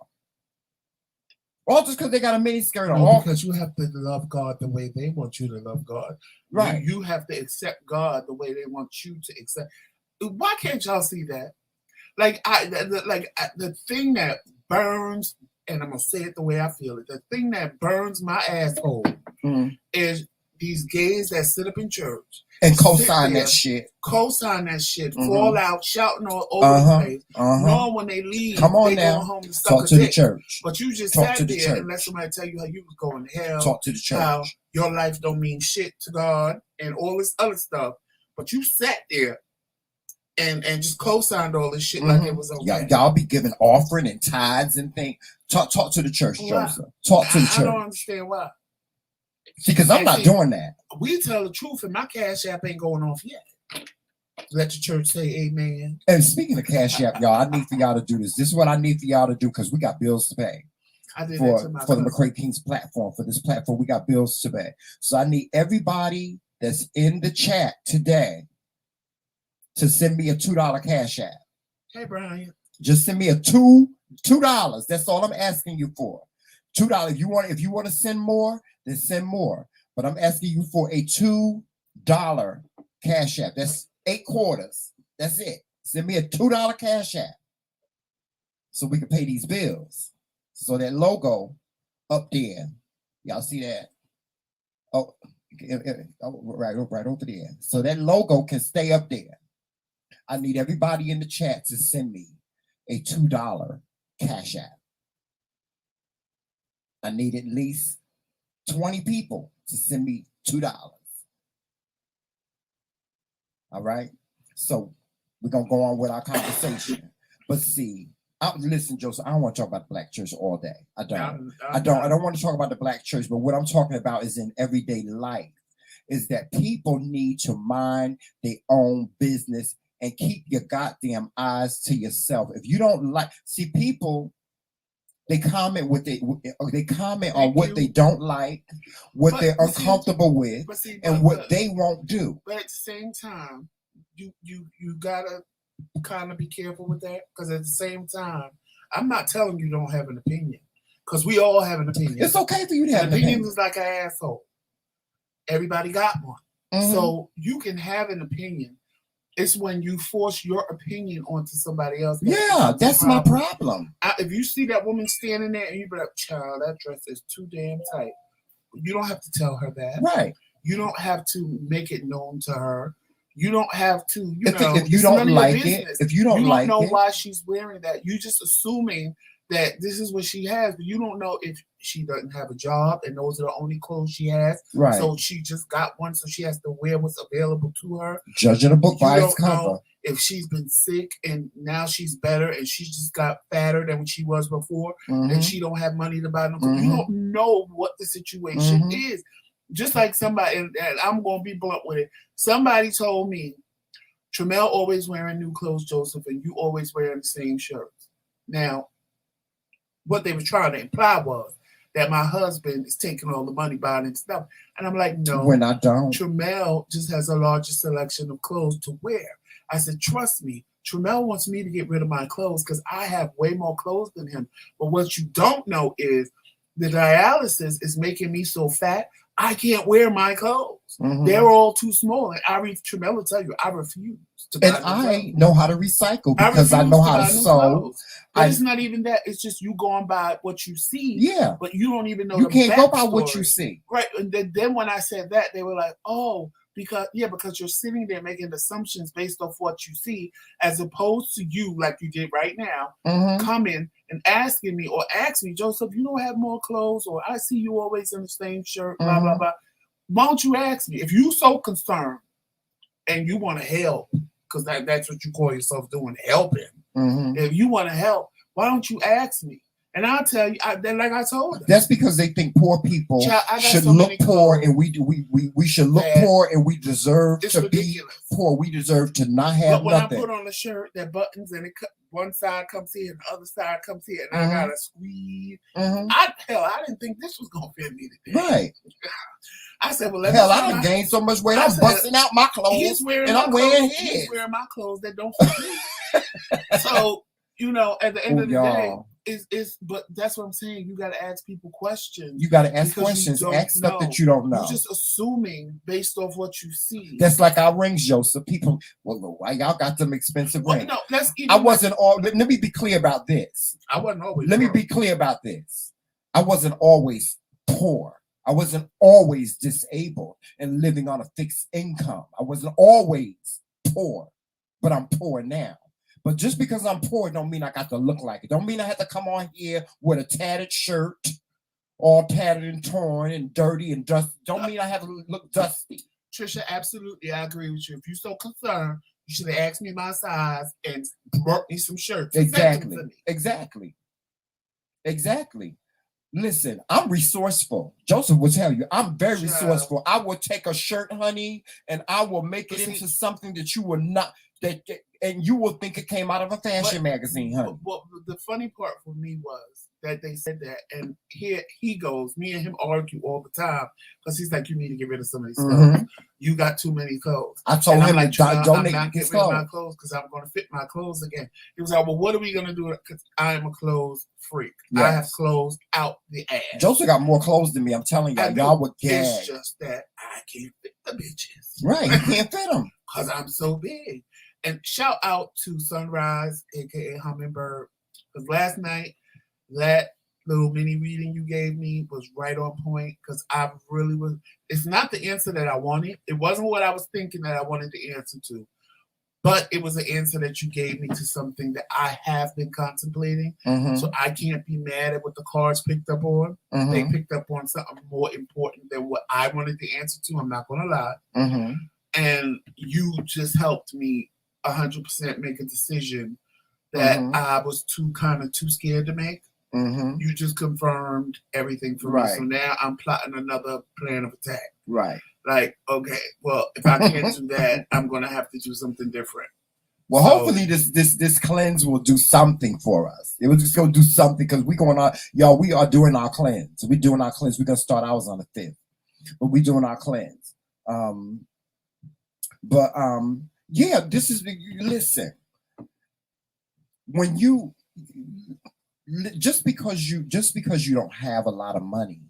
All just because they got a mini skirt on. No, All, because you have to love God the way they want you to love God. right. You have to accept God the way they want you to accept. Why can't y'all see that? The thing that burns, and I'm gonna say it the way I feel it. The thing that burns my asshole Mhm. is these gays that sit up in church, And sit co-sign there, that shit. co-sign that shit, Mhm. fall out, shouting all over Uh-huh. the place, Uh-huh. knowing when they leave, Come on they now. going home to suck Talk a to the dick. church. But you just Talk sat to the there church. and let somebody tell you how you was going to hell, Talk to the church. how your life don't mean shit to God, and all this other stuff. But you sat there and just co-signed all this shit like it was okay. Y'all be giving offering and tithes and things. Talk to the church, Why? Joseph. Talk to the church. I don't understand why. See, because I'm not doing that. We tell the truth, and my Cash App ain't going off yet. Let the church say amen. And speaking of Cash App, y'all, I need for y'all to do this. This is what I need for y'all to do because we got bills to pay. I did For that to my the cousin. TheMKingz platform. For this platform, we got bills to pay. So I need everybody that's in the chat today to send me a $2 Cash App. Hey, Brian. Just send me a $2. That's all I'm asking you for. $2. If you want to send more, then send more. But I'm asking you for a $2 Cash App. That's 8 quarters. That's it. Send me a $2 Cash App so we can pay these bills. So that logo up there, y'all see that? Oh, right over there. So that logo can stay up there. I need everybody in the chat to send me a $2 Cash App. I need at least 20 people to send me $2. All right. So we're gonna go on with our conversation. But see, listen, Joseph, I don't want to talk about the black church all day. I don't want to talk about the black church, but what I'm talking about is in everyday life, is that people need to mind their own business and keep your goddamn eyes to yourself. If you don't see people, they comment on what they don't like, what they're uncomfortable with, and what they won't do. But at the same time, you gotta kind of be careful with that, because at the same time, I'm not telling you don't have an opinion, because we all have an opinion. It's okay for you to have an opinion. opinion. Is like an asshole. Everybody got one. So you can have an opinion. It's when you force your opinion onto somebody else. That's my problem. If you see that woman standing there and you be like, child, that dress is too damn tight. You don't have to tell her that. Right. You don't have to make it known to her. You don't have to, if you don't like it, you don't know why she's wearing that. You're just assuming that this is what she has, but you don't know if she doesn't have a job and those are the only clothes she has. Right. So she just got one, so she has to wear what's available to her. Judging a book by its cover. Know if she's been sick and now she's better and she just got fatter than when she was before, and she don't have money to buy no clothes. You don't know what the situation is. Just like somebody, and I'm going to be blunt with it. Somebody told me, Tramel always wearing new clothes, Joseph, and you always wearing the same shirts. Now, what they were trying to imply was that my husband is taking all the money buying and stuff. And I'm like, no. When I don't. Tramel just has a larger selection of clothes to wear. I said, trust me, Tramel wants me to get rid of my clothes because I have way more clothes than him. But what you don't know is the dialysis is making me so fat, I can't wear my clothes. They're all too small. And Tramel will tell you, I refuse to buy And I know how to recycle because I know how to sew. But it's not even that. It's just you going by what you see. Yeah. But you don't even know you the can't go by backstory. what you see. Right. And then when I said that, they were like, oh, because you're sitting there making assumptions based off what you see, as opposed to you, like you did right now, coming and asking me or ask me, Joseph, you don't have more clothes, or I see you always in the same shirt, blah, blah, blah. Why don't you ask me? If you so concerned and you want to help, because that's what you call yourself doing, helping. If you want to help, why don't you ask me? And I'll tell you, like I told them. That's because they think poor people should look poor, and we should look poor, and we deserve to be poor. We deserve to not have when nothing. I put on a shirt that buttons and one side comes here and the other side comes here, and I gotta squeeze. I didn't think this was gonna fit me today. Right. I said, well, I done gained so much weight. I'm busting out my clothes, and I'm wearing his. He's wearing my clothes that don't fit me. So at the end of the day. But that's what I'm saying. You got to ask people questions. You got to ask questions. Ask stuff that you don't know. You're just assuming based off what you see. That's like our rings, Joseph. People, why y'all got them expensive rings? No, I wasn't all. Let me be clear about this. I wasn't always. Let me be clear about this. I wasn't always poor. I wasn't always disabled and living on a fixed income. I wasn't always poor, but I'm poor now. But just because I'm poor don't mean I got to look like it. Don't mean I have to come on here with a tattered shirt, all tattered and torn and dirty and dusty. Don't mean I have to look dusty. Trisha, absolutely, I agree with you. If you're so concerned, You should have asked me my size and brought me some shirts. and sent them to me. Exactly. Listen, I'm resourceful. Joseph will tell you, I'm very resourceful. I will take a shirt, honey, and I will make it into something that you will not, and you will think it came out of a fashion magazine, honey. Well, the funny part for me was that they said that, and here he goes. Me and him argue all the time because he's like, you need to get rid of some of these clothes. You got too many clothes. I told him like, to donate I'm not his getting rid of clothes. my clothes because I'm going to fit my clothes again. He was like, well, what are we going to do? Because I am a clothes freak. Yes. I have clothes out the ass. Joseph got more clothes than me. I'm telling y'all. Y'all would gag. It's just that I can't fit the bitches. Right. You can't fit them. Because I'm so big. And shout out to Sunrise, a.k.a. Hummingbird. Because last night, that little mini reading you gave me was right on point. Because I really was. It's not the answer that I wanted. It wasn't what I was thinking that I wanted the answer to. But it was an answer that you gave me to something that I have been contemplating. So I can't be mad at what the cards picked up on. They picked up on something more important than what I wanted the answer to. I'm not going to lie. And you just helped me 100% make a decision that I was too scared to make. You just confirmed everything for me. So now I'm plotting another plan of attack. Right. Like, okay, well, if I can't do that, I'm gonna have to do something different. Well, hopefully this cleanse will do something for us. It was just gonna do something because we going on, y'all. We are doing our cleanse. We're doing our cleanse. We're gonna start ours on the 5th, but we're doing our cleanse. Yeah, this is, listen, when you just because you don't have a lot of money,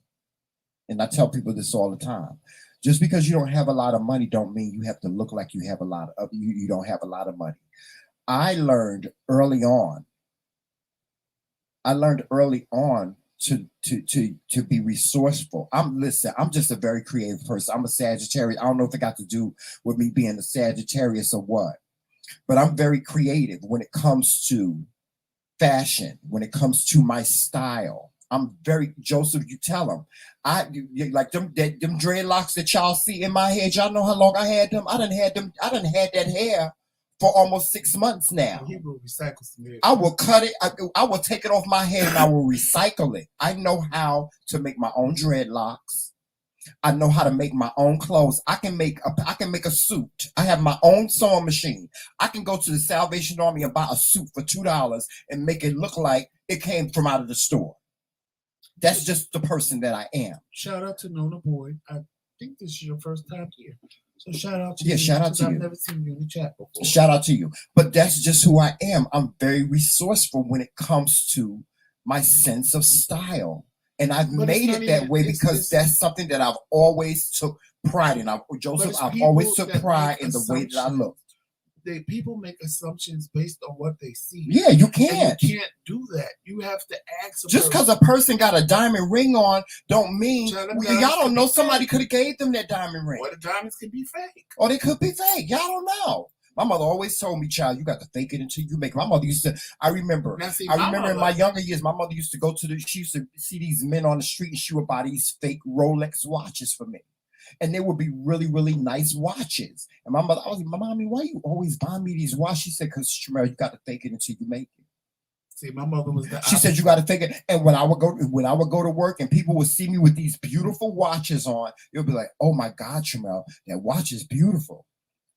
and I tell people this all the time, just because you don't have a lot of money don't mean you have to look like you have a lot of you don't have a lot of money. I learned early on to be resourceful. I'm just a very creative person. I'm a Sagittarius. I don't know if it got to do with me being a Sagittarius or what, but I'm very creative when it comes to fashion, when it comes to my style. I'm very, Joseph, you tell them. Like them dreadlocks that y'all see in my head, y'all know how long I had them? I done had that hair for almost 6 months now. He will recycle some hair. I will cut it. I will take it off my head and I will recycle it. I know how to make my own dreadlocks. I know how to make my own clothes. I can make a suit. I have my own sewing machine. I can go to the Salvation Army and buy a suit for $2 and make it look like it came from out of the store. That's just the person that I am. Shout out to Nona Boyd. I think this is your first time here. So shout out to you. Yeah, shout out to you. I've never seen you in the chat before. Shout out to you. But that's just who I am. I'm very resourceful when it comes to my sense of style. And I've made it that way because that's something that I've always took pride in. Joseph, I've always took pride in the way that I look. People make assumptions based on what they see. Yeah, you can't. And you can't do that. You have to ask. Just because a person got a diamond ring on, don't mean y'all don't know somebody could have gave them that diamond ring. Or the diamonds can be fake. Or they could be fake. Y'all don't know. My mother always told me, child, you got to fake it until you make it. My mother used to, I remember in my younger years, my mother used to go to she used to see these men on the street and she would buy these fake Rolex watches for me. And they would be really, really nice watches. And my mother, I was like, Mommy, why you always buy me these watches? She said, because Shamel, you got to fake it until you make it. See, my mother was the She said you got to fake it. And when I would go to work and people would see me with these beautiful watches on, it would be like, oh my God, Shamel, that watch is beautiful.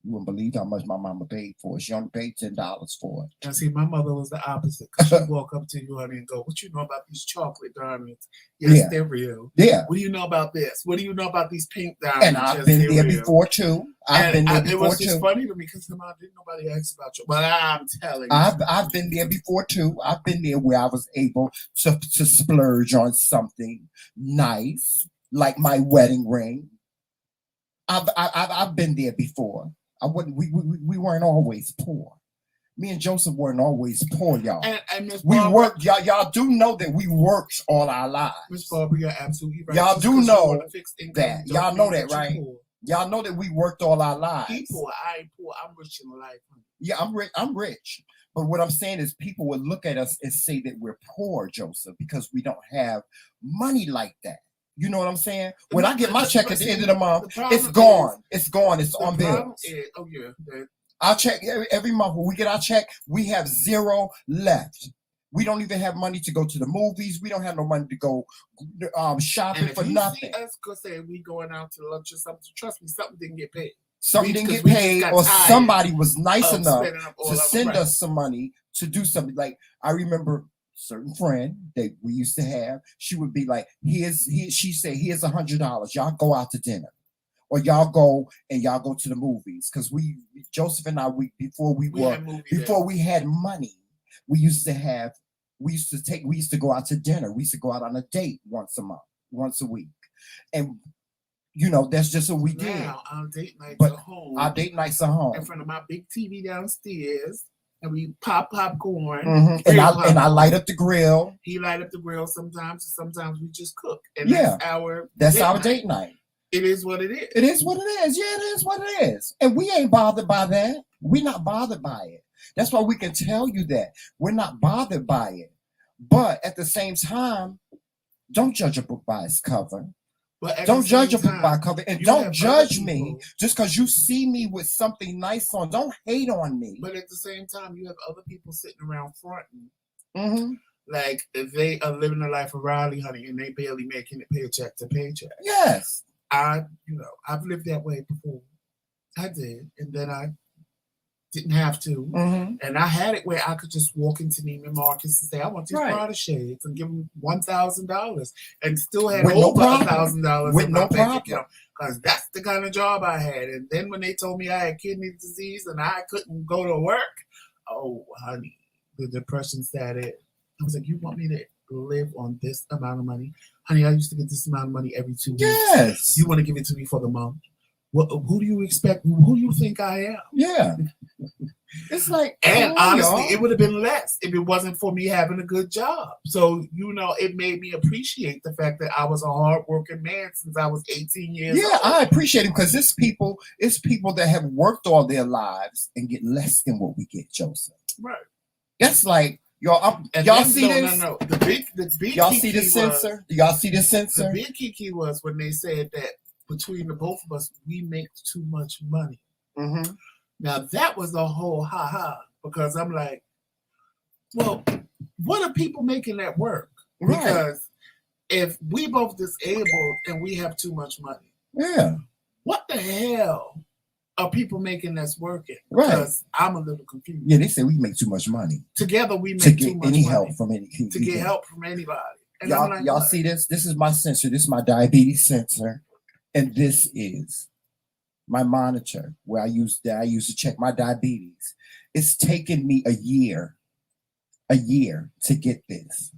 You wouldn't believe how much my mama paid for it. She only paid $10 for it. And see, my mother was the opposite. She'd walk up to you, honey, and go, what you know about these chocolate diamonds? Yes, they're real. Yeah. What do you know about this? What do you know about these pink diamonds? And I've been there before, too. It was just funny to me because didn't nobody ask about you. But I'm telling you. I've been there before, too. I've been there where I was able to splurge on something nice, like my wedding ring. I've been there before. We weren't always poor. Me and Joseph weren't always poor, y'all. And Ms. We worked, y'all do know that we worked all our lives. Ms. Barbara, you're absolutely right. Y'all do know that. Y'all know that, right? Y'all know that we worked all our lives. He poor, I ain't poor. I'm rich in life. Yeah, I'm rich. But what I'm saying is people would look at us and say that we're poor, Joseph, because we don't have money like that. You know what I'm saying? When I get my check at the end of the month, it's gone. It's gone. It's on bills. Our check every month when we get our check, we have zero left. We don't even have money to go to the movies. We don't have no money to go shopping And if for you nothing. see us go say we going out to lunch or something, trust me, something didn't get paid. Something didn't get paid, or somebody was nice enough to send us some money to do something. Like I remember a certain friend that we used to have. She would be like, she said, here's $100. Y'all go out to dinner. Or y'all go to the movies. Because Joseph and I, before we had money, we used to go out to dinner. We used to go out on a date once a month, once a week. And that's just what we did. Now our date nights But are home. our date nights are home. In front of my big TV downstairs. And we pop popcorn. Mm-hmm. And I light up the grill. He light up the grill sometimes. Sometimes we just cook. And that's our date night. It is what it is. It is what it is. Yeah, it is what it is. And we ain't bothered by that. We're not bothered by it. That's why we can tell you that. We're not bothered by it. But at the same time, don't judge a book by its cover. Don't judge a book by cover. And don't judge me just because you see me with something nice on. Don't hate on me. But at the same time, you have other people sitting around fronting. Mm-hmm. Like they are living the life of Riley, honey, and they barely making it paycheck to paycheck. Yes. I've lived that way before. I did. And then I didn't have to. Mm-hmm. And I had it where I could just walk into Neiman Marcus and say, I want these Prada shades, and give them $1,000 and still had over $1,000 with in no my bank problem. account. Because that's the kind of job I had. And then when they told me I had kidney disease and I couldn't go to work, oh, honey, the depression set in. I was like, you want me to live on this amount of money? Honey, I used to get this amount of money every 2 weeks. Yes. You want to give it to me for the month? Who do you expect? Who do you think I am? Yeah. It's like, and honestly, it would have been less if it wasn't for me having a good job. So, it made me appreciate the fact that I was a hardworking man since I was 18 years old. Yeah, I appreciate it because it's people that have worked all their lives and get less than what we get, Joseph. Right. That's like, y'all see this? No. The big y'all see the censor? Do y'all see the censor? The big kiki was when they said that between the both of us, we make too much money. Mm-hmm. Now, that was a whole ha-ha, because I'm like, well, what are people making that work? Right. Because if we both disabled and we have too much money, what the hell are people making that's working? Right. Because I'm a little confused. Yeah, they say we make too much money. Together, we make to too get much any money. help from any to get help from anybody. And y'all see this? This is my sensor. This is my diabetes sensor. And this is my monitor where I use to check my diabetes. It's taken me a year to get this.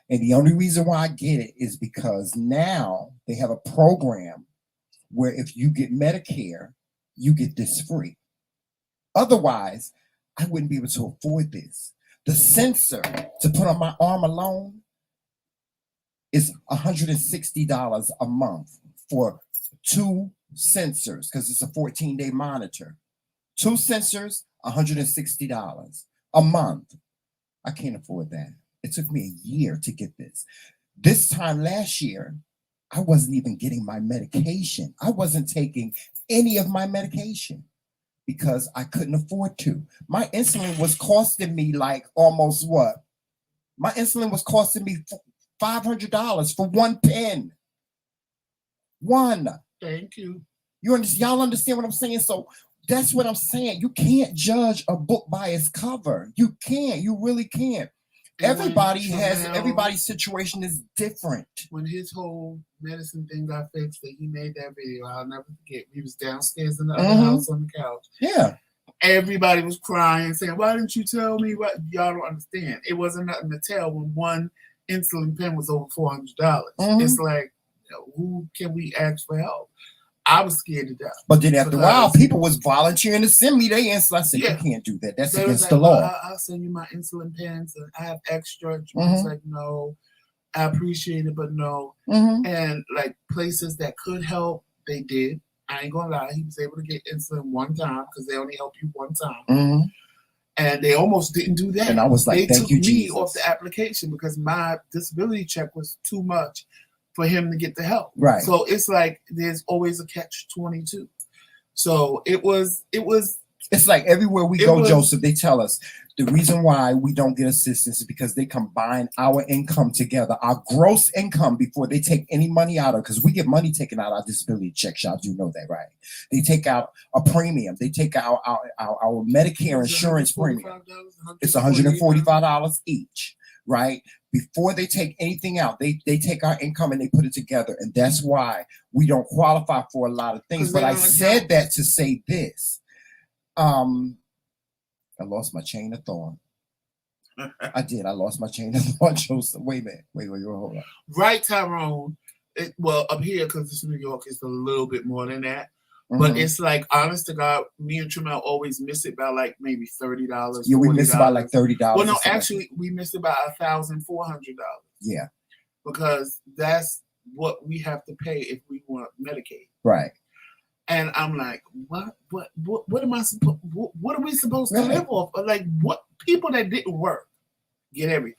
And the only reason why I get it is because now they have a program where if you get Medicare, you get this free. Otherwise, I wouldn't be able to afford this. The sensor to put on my arm alone is $160 a month for 2 sensors, because it's a 14-day monitor. 2 sensors, $160 a month. I can't afford that. It took me a year to get this. This time last year, I wasn't even getting my medication. I wasn't taking any of my medication because I couldn't afford to. My insulin was costing me like almost what? My insulin was costing me $500 for 1 pen. One. Thank you. Y'all understand what I'm saying? So that's what I'm saying. You can't judge a book by its cover. You can't. You really can't. Everybody's situation is different. When his whole medicine thing got fixed, that he made that video, I'll never forget. He was downstairs in the other house on the couch. Yeah. Everybody was crying, saying, "Why didn't you tell me?" What y'all don't understand. It wasn't nothing to tell when one insulin pen was over $400. It's like, who can we ask for help? I was scared to death. But then after a while, people was volunteering to send me their insulin. I said, you can't do that. That's against the law. I'll send you my insulin pens and I have extra. It's like, no, I appreciate it, but no. And like places that could help, they did. I ain't gonna lie. He was able to get insulin one time because they only help you one time. And they almost didn't do that. And I was like, they thank you, took me Jesus. off the application because my disability check was too much for him to get the help. Right. So it's like there's always a catch-22. So it was It's like everywhere we It go, was- Joseph, they tell us the reason why we don't get assistance is because they combine our income together, our gross income, before they take any money out of, because we get money taken out of our disability check shops. You know that, right? They take out a premium. They take out our Medicare insurance premium. It's $145 each, right? Before they take anything out, they take our income and they put it together. And that's why we don't qualify for a lot of things. 'Cause But they I don't said account. that to say this. I lost my chain of thought. I did. I lost my chain of thought, Joseph. Wait a minute. Wait, hold on. Right, Tyrone. Well, up here, because it's New York, it's a little bit more than that. But Mhm. it's like, honest to God, me and Tramel always miss it by like maybe $30. Yeah, we missed about like $40. $30. Well, no, or something. actually, we missed about $1,400 Yeah, because that's what we have to pay if we want Medicaid. right. And I'm like, what am I supposed? What are we supposed to Right. live off? Like, what people that didn't work get everything.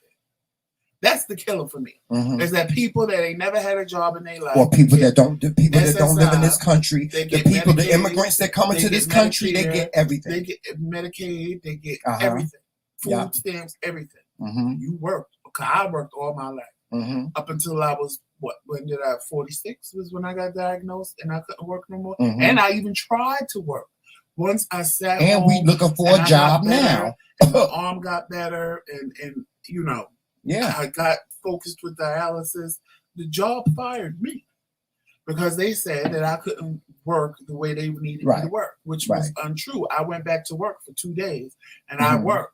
That's the killer for me. Mhm. Is that people that ain't never had a job in their life, Or people get that don't live in this SSI, country, they the get people, the Medicaid, immigrants that come they into get this country, they Medicare, get everything. They get Medicaid, they get Uh-huh. everything, food Yeah. stamps, everything. Mhm. You worked. Okay, I worked all my life Mhm. up until I was what? When did I? 46 was when I got diagnosed, and I couldn't work no more. Mhm. And I even tried to work. Once I sat And home, we looking for and a I job got better, now. and my arm got better, and you know, Yeah. I got focused with dialysis. The job fired me because they said that I couldn't work the way they needed me Right. to work, which was Right. untrue. I went back to work for 2 days and I Mhm. worked.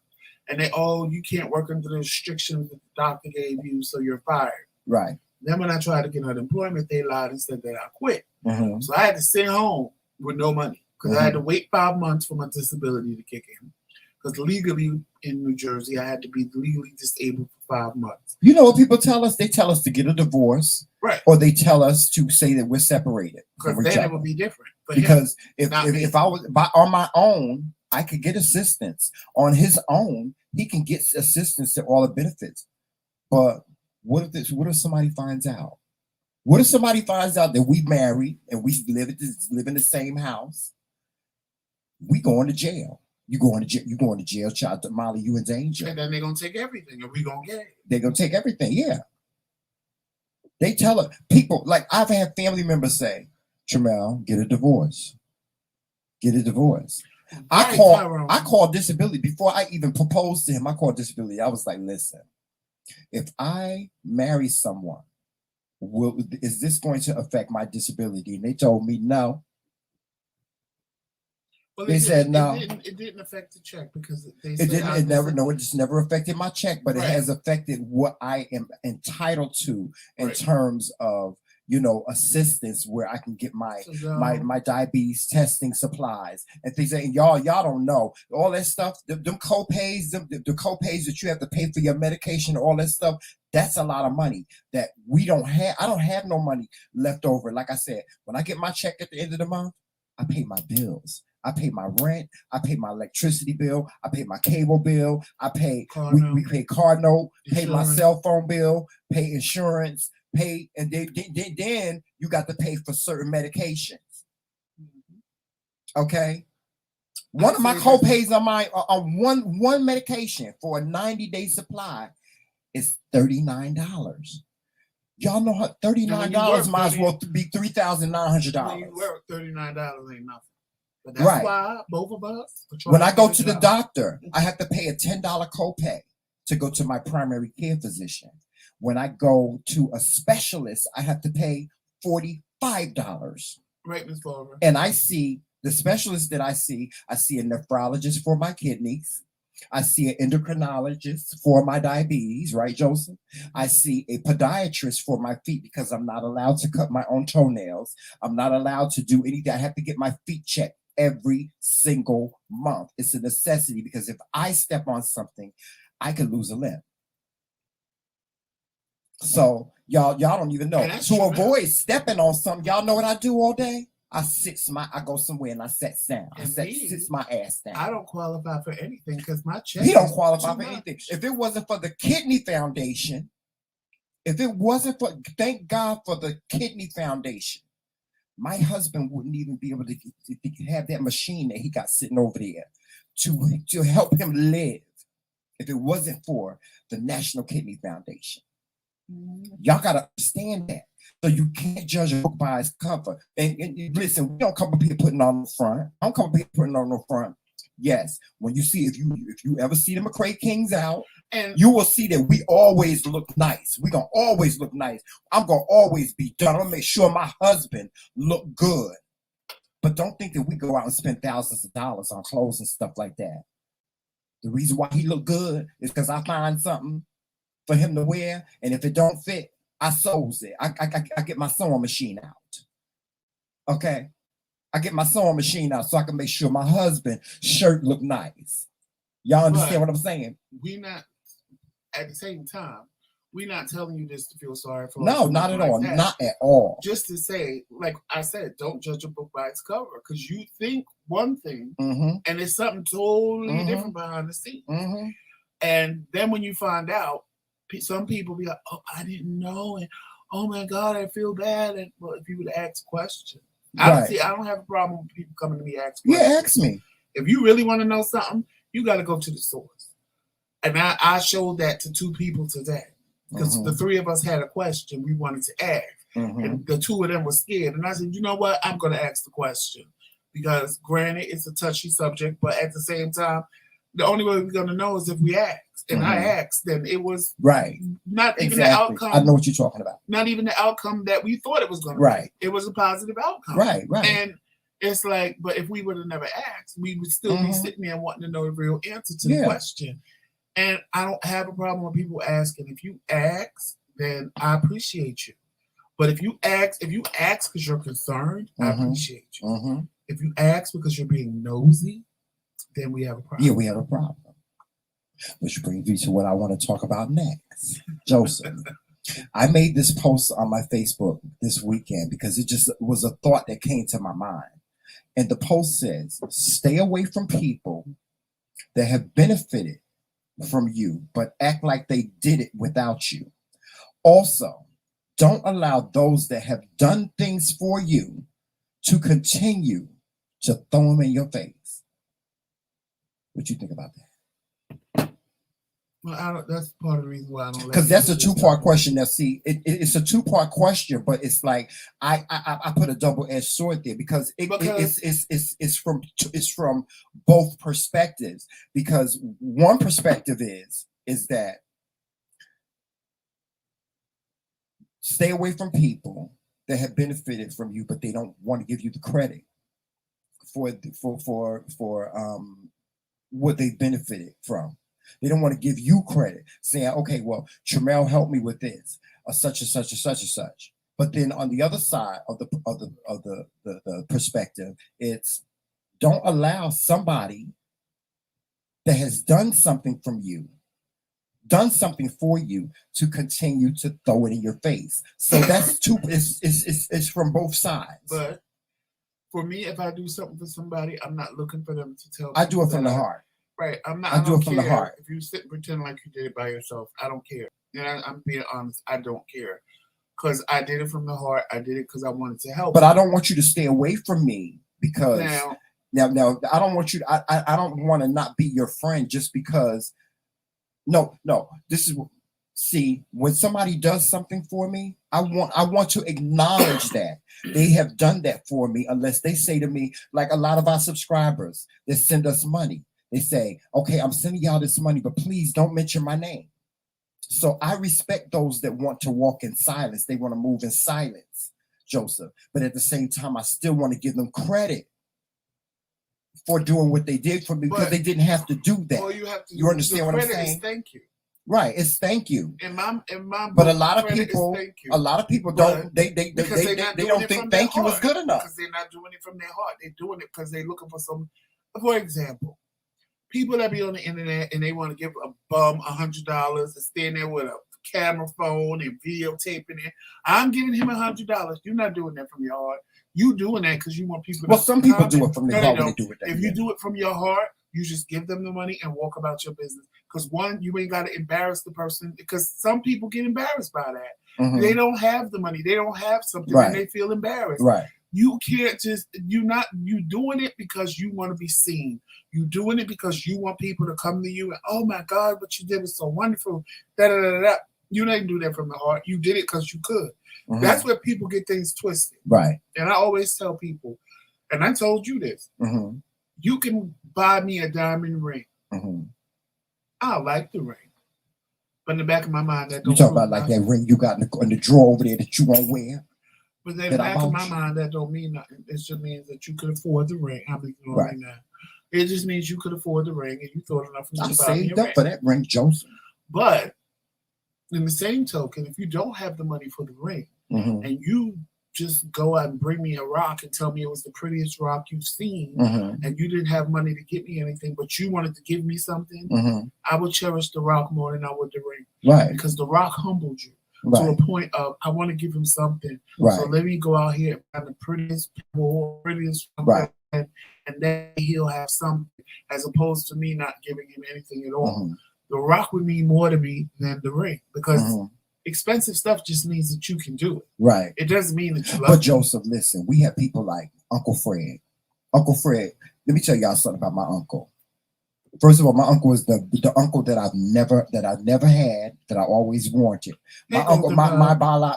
And they, you can't work under the restrictions that the doctor gave you, so you're fired. Right. Then when I tried to get unemployment, they lied and said that I quit. Mhm. So I had to sit home with no money because I had to wait 5 months for my disability to kick in. Because legally in New Jersey, I had to be legally disabled for 5 months. You know what people tell us? They tell us to get a divorce, Right. or they tell us to say that we're separated Because from each then it other. would be different. For him. Because if not me. I was on my own, I could get assistance. On his own, he can get assistance to all the benefits. But what if somebody finds out? What if somebody finds out that we married and we live in the same house? We going to jail. You going to jail, child. Molly, you in danger. And then they're gonna take everything, and we gonna get it. They're gonna take everything. Yeah. They tell it. People, like, I've had family members say, Tramel, get a divorce. Get a divorce. Right, I Tyrone. called disability before I even proposed to him. I called disability. I was like, listen, if I marry someone, is this going to affect my disability? And they told me no. Well, They said no. It didn't affect the check because they It said didn't. It just never affected my check, but it Right. has affected what I am entitled to in Right. terms of assistance, where I can get my So, my diabetes testing supplies and things. And y'all don't know all that stuff. Them co-pays, the co-pays that you have to pay for your medication, all that stuff. That's a lot of money that we don't have. I don't have no money left over. Like I said, when I get my check at the end of the month, I pay my bills. I pay my rent. I pay my electricity bill. I pay my cable bill. I pay. We pay car note. Pay my Insurance. cell phone bill. Pay insurance. Pay, and then you got to pay for certain medications. Okay. One of my co-pays on one medication for a 90-day supply is $39. Y'all know how $39 might as well be $3,900. When you work, $39 ain't nothing. But that's Right. why both of us. When I go to the doctor, I have to pay a $10 copay to go to my primary care physician. When I go to a specialist, I have to pay $45. Right, Ms. Barbara. And I see the specialist that I see a nephrologist for my kidneys. I see an endocrinologist for my diabetes, right, Joseph? I see a podiatrist for my feet because I'm not allowed to cut my own toenails. I'm not allowed to do anything. I have to get my feet checked every single month. It's a necessity because if I step on something, I could lose a limb. So y'all don't even know. And that's To true, avoid stepping on something, y'all know what I do all day? I go somewhere and I sit down. And Sit my ass down. I don't qualify for anything because my check. He don't is qualify too for much. anything. If it wasn't for the Kidney Foundation, thank God for the Kidney Foundation, my husband wouldn't even be able to have that machine that he got sitting over there to help him live if it wasn't for the National Kidney Foundation. Y'all got to understand that. So you can't judge a book by its cover. And listen, we don't come up here putting on the front. I don't come up here putting on the front. Yes, when you see, if you ever see the Kingz out, and you will see that we always look nice. We're going to always look nice. I'm going to always be done. I'm going to make sure my husband look good. But don't think that we go out and spend thousands of dollars on clothes and stuff like that. The reason why he look good is because I find something for him to wear, and if it don't fit, I sews it. I get my sewing machine out. Okay? I get my sewing machine out so I can make sure my husband's shirt look nice. Y'all understand what I'm saying? We not, at the same time, we're not telling you this to feel sorry for us. No, not at all. Not at all. Just to say, like I said, don't judge a book by its cover, because you think one thing and it's something totally different behind the scenes. And then when you find out, some people be like, "Oh, I didn't know," and "Oh my God, I feel bad." And well, if you would ask questions, I don't have a problem with people coming to me asking questions. Yeah, ask me. If you really want to know something, you got to go to the source. And I showed that to 2 people today, because the 3 of us had a question we wanted to ask, and the 2 of them were scared. And I said, you know what? I'm going to ask the question, because granted, it's a touchy subject, but at the same time, the only way we're going to know is if we ask. And I asked, then it was not even the outcome. I know what you're talking about. Not even the outcome that we thought it was going to be. It was a positive outcome. Right. And it's like, but if we would have never asked, we would still be sitting there wanting to know the real answer to the question. And I don't have a problem with people asking. If you ask, then I appreciate you. But if you ask because you're concerned, I appreciate you. If you ask because you're being nosy, then we have a problem. Yeah, we have a problem. Which brings me to what I want to talk about next. Joseph, I made this post on my Facebook this weekend because it just was a thought that came to my mind. And the post says, stay away from people that have benefited from you, but act like they did it without you. Also, don't allow those that have done things for you to continue to throw them in your face. What you think about that? Well, that's part of the reason why I don't. Because that's a 2-part question. Now, see, it's a 2-part question, but it's like I put a double-edged sword there because it's from both perspectives. Because one perspective is that stay away from people that have benefited from you, but they don't want to give you the credit for what they benefited from. They don't want to give you credit, saying, okay, well, Tramel helped me with this, or such and such and such and such. But then on the other side of the perspective, it's don't allow somebody that has done something for you to continue to throw it in your face. So that's it's from both sides. But for me, if I do something for somebody, I'm not looking for them to tell. I do it from the heart. Right. I do it from the heart. If you sit and pretend like you did it by yourself, I don't care. And I'm being honest, I don't care. Because I did it from the heart. I did it because I wanted to help. But I don't want you to stay away from me because now I don't want you to, I don't want to not be your friend just because. No. This is, see, when somebody does something for me, I want to acknowledge that they have done that for me, unless they say to me, like a lot of our subscribers that send us money. They say, okay, I'm sending y'all this money, but please don't mention my name. So I respect those that want to walk in silence. They want to move in silence, Joseph. But at the same time, I still want to give them credit for doing what they did for me because they didn't have to do that. Well, you understand what I'm saying? Thank you. Right, it's thank you. In my but a lot of people don't. They don't think thank you is good enough because they're not doing it from their heart. They're doing it because they're looking for some. For example, people that be on the internet and they want to give a bum $100 and stand there with a camera phone and videotaping it. I'm giving him $100. You're not doing that from your heart. You doing that because you want people. Well, some people do it from their heart. If you do it from your heart, you just give them the money and walk about your business. Because one, you ain't got to embarrass the person. Because some people get embarrassed by that. They don't have the money. They don't have something, and they feel embarrassed. Right. You can't just you doing it because you want to be seen. You doing it because you want people to come to you and oh my God, what you did was so wonderful. Da da da da. You didn't do that from the heart. You did it because you could. Mhm. That's where people get things twisted. Right. And I always tell people, and I told you this, Mm-hmm. you can buy me a diamond ring. Mm-hmm. I like the ring. But in the back of my mind, that You don't talk prove about like nothing. that ring you got in the drawer over there that you won't wear. But in the that I back of bought my you. mind, that don't mean nothing. It just means that you could afford the ring. I'm ignoring Right. that. It just means you could afford the ring and you thought enough of I me to buy me a saved up ring. for that ring, Joseph. But in the same token, if you don't have the money for the ring Mm-hmm. and you just go out and bring me a rock and tell me it was the prettiest rock you've seen, Mm-hmm. and you didn't have money to get me anything, but you wanted to give me something, Mm-hmm. I would cherish the rock more than I would the ring. Right. Because the rock humbled you to Right. a point of, I want to give him something. Right. So let me go out here and find the prettiest pebble, prettiest Right. and then he'll have something, as opposed to me not giving him anything at all. Mm-hmm. The rock would mean more to me than the ring, because Mm-hmm. expensive stuff just means that you can do it. Right. It doesn't mean that you love But it. Joseph, listen, we have people like Uncle Fred. Uncle Fred, let me tell y'all something about my uncle. First of all, my uncle is the uncle that I've never had, that I always wanted. My Hey, uncle, Golden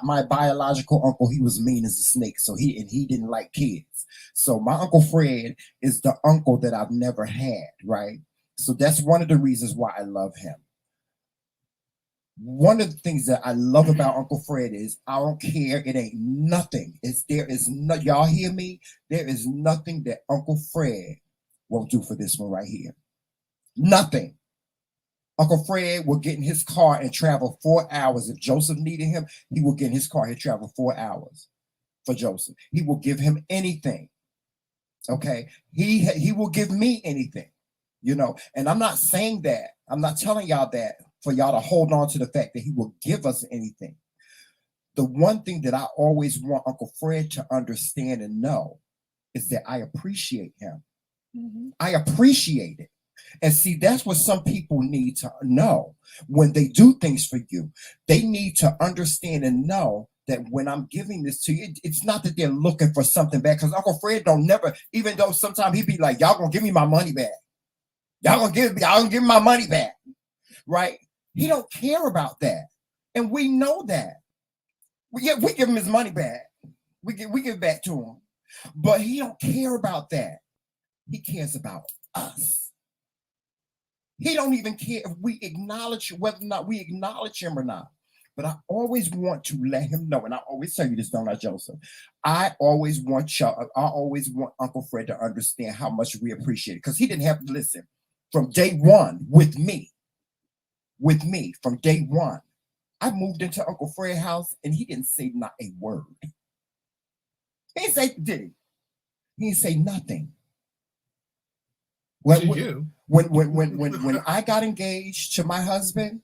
my biological uncle, he was mean as a snake, so he didn't like kids. So my Uncle Fred is the uncle that I've never had, right? So that's one of the reasons why I love him. One of the things that I love about Uncle Fred is I don't care. It ain't nothing. There is no, y'all hear me? There is nothing that Uncle Fred won't do for this one right here. Nothing. Uncle Fred will get in his car and travel 4 hours. If Joseph needed him, he will get in his car and travel 4 hours for Joseph. He will give him anything. Okay. He will give me anything, you know. And I'm not saying that. I'm not telling y'all that for y'all to hold on to the fact that he will give us anything. The one thing that I always want Uncle Fred to understand and know is that I appreciate him. Mm-hmm. I appreciate it. And see, that's what some people need to know when they do things for you. They need to understand and know that when I'm giving this to you, it's not that they're looking for something back. Because Uncle Fred don't never, even though sometimes he'd be like, y'all gonna give me my money back. Y'all gonna give me my money back. Right? He don't care about that. And we know that. We give him his money back. We give it back to him. But he don't care about that. He cares about us. He don't even care if we acknowledge whether or not we acknowledge him or not. But I always want to let him know, and I always tell you this, don't I, Joseph? I always want Uncle Fred to understand how much we appreciate it. Because he didn't have to listen from day one with me. From day one. I moved into Uncle Fred's house and he didn't say not a word. He didn't say, did he? He didn't say nothing. When I got engaged to my husband,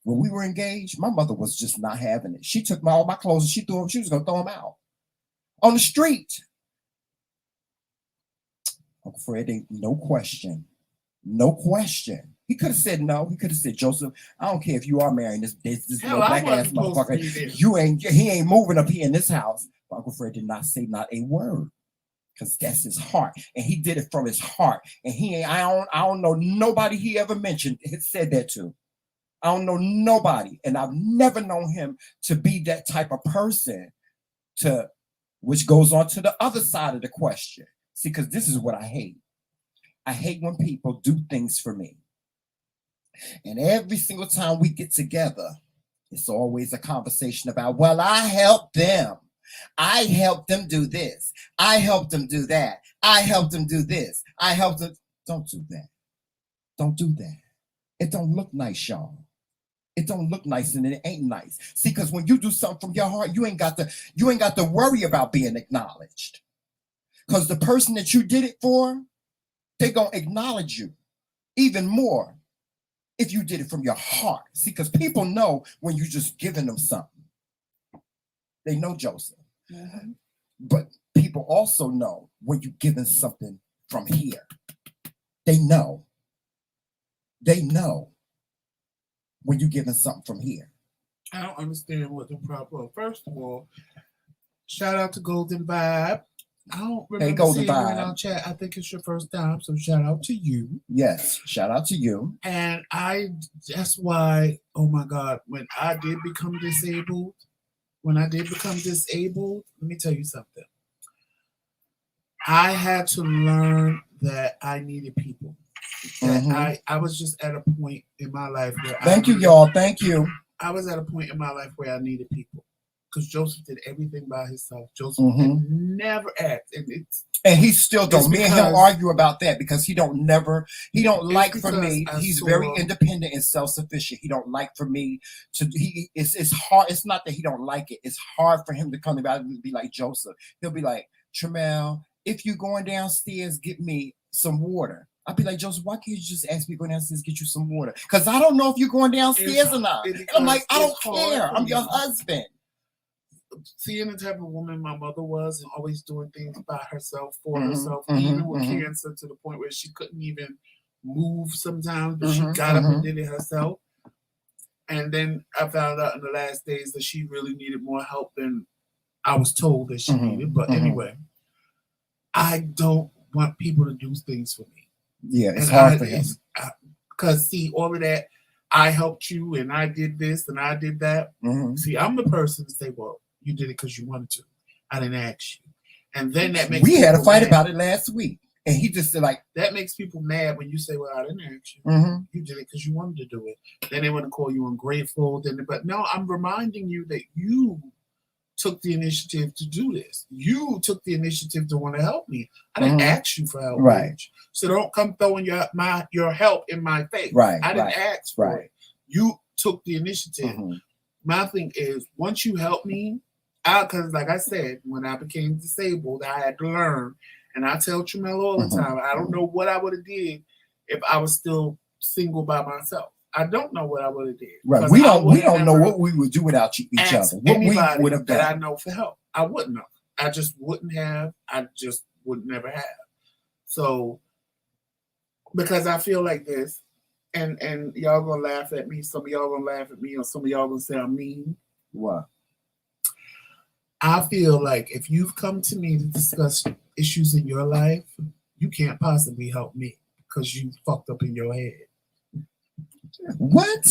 when we were engaged, my mother was just not having it. She took all my clothes and she was going to throw them out on the street. Uncle Fred, no question. He could have said no. He could have said, Joseph, I don't care if you are marrying this little black ass motherfucker. He ain't moving up here in this house. But Uncle Fred did not say not a word. Because that's his heart. And he did it from his heart. And I don't know nobody he ever mentioned had said that to. I don't know nobody. And I've never known him to be that type of person, which goes on to the other side of the question. See, because this is what I hate. I hate when people do things for me. And every single time we get together, it's always a conversation about, well, I helped them. I helped them do this. I helped them do that. I helped them do this. I helped them. Don't do that. Don't do that. It don't look nice, y'all. It don't look nice and it ain't nice. See, because when you do something from your heart, you ain't got to worry about being acknowledged. Because the person that you did it for, they're going to acknowledge you even more if you did it from your heart. See, because people know when you're just giving them something. They know, Joseph. Mm-hmm. But people also know when you're giving something from here. They know. They know when you're giving something from here. I don't understand what the problem. First of all, shout out to Golden Vibe. I don't Hey, remember Golden seeing you in Vibe. our chat. I think it's your first time, so shout out to you. Yes, shout out to you. And that's why, oh my God, when I did become disabled, let me tell you something. I had to learn that I needed people. That I was just at a point in my life where Thank you, y'all. Thank you. I was at a point in my life where I needed people. Because Joseph did everything by himself. Joseph had never asked. And he still don't. Me and him argue about that because he don't like for me. He's very independent and self-sufficient. He don't like for me to. It's hard. It's not that he don't like it. It's hard for him to come about and be like Joseph. He'll be like, Tramel, if you're going downstairs, get me some water. I'll be like, Joseph, why can't you just ask me to go downstairs get you some water? Because I don't know if you're going downstairs or not. And I'm like, I don't care. I'm your husband. Seeing the type of woman my mother was and always doing things by herself, for herself, even with cancer, to the point where she couldn't even move sometimes, but she got up and did it herself. And then I found out in the last days that she really needed more help than I was told that she needed. But anyway, I don't want people to do things for me. Yeah, it's hard for him. Because, see, all of that, I helped you and I did this and I did that. See, I'm the person to say, well, you did it because you wanted to. I didn't ask you. And then that makes we had a fight about it last week. And he just said, like, that makes people mad when you say, well, I didn't ask you. You did it because you wanted to do it. Then they want to call you ungrateful. But no, I'm reminding you that you took the initiative to do this. You took the initiative to want to help me. I didn't ask you for help. Right. Bitch. So don't come throwing your help in my face. Right. I didn't ask for it. You took the initiative. My thing is, once you help me, because like I said, when I became disabled, I had to learn. And I tell Tramel all the time, I don't know what I would have did if I was still single by myself. I don't know what I would have did. Right. We don't know what we would do without each other. What we would have done. That I know for help. I wouldn't have. I just wouldn't have. I just would never have. So, because I feel like this, and y'all gonna laugh at me. Some of y'all gonna laugh at me, or some of y'all gonna say I'm mean. What? I feel like if you've come to me to discuss issues in your life, you can't possibly help me because you fucked up in your head. What?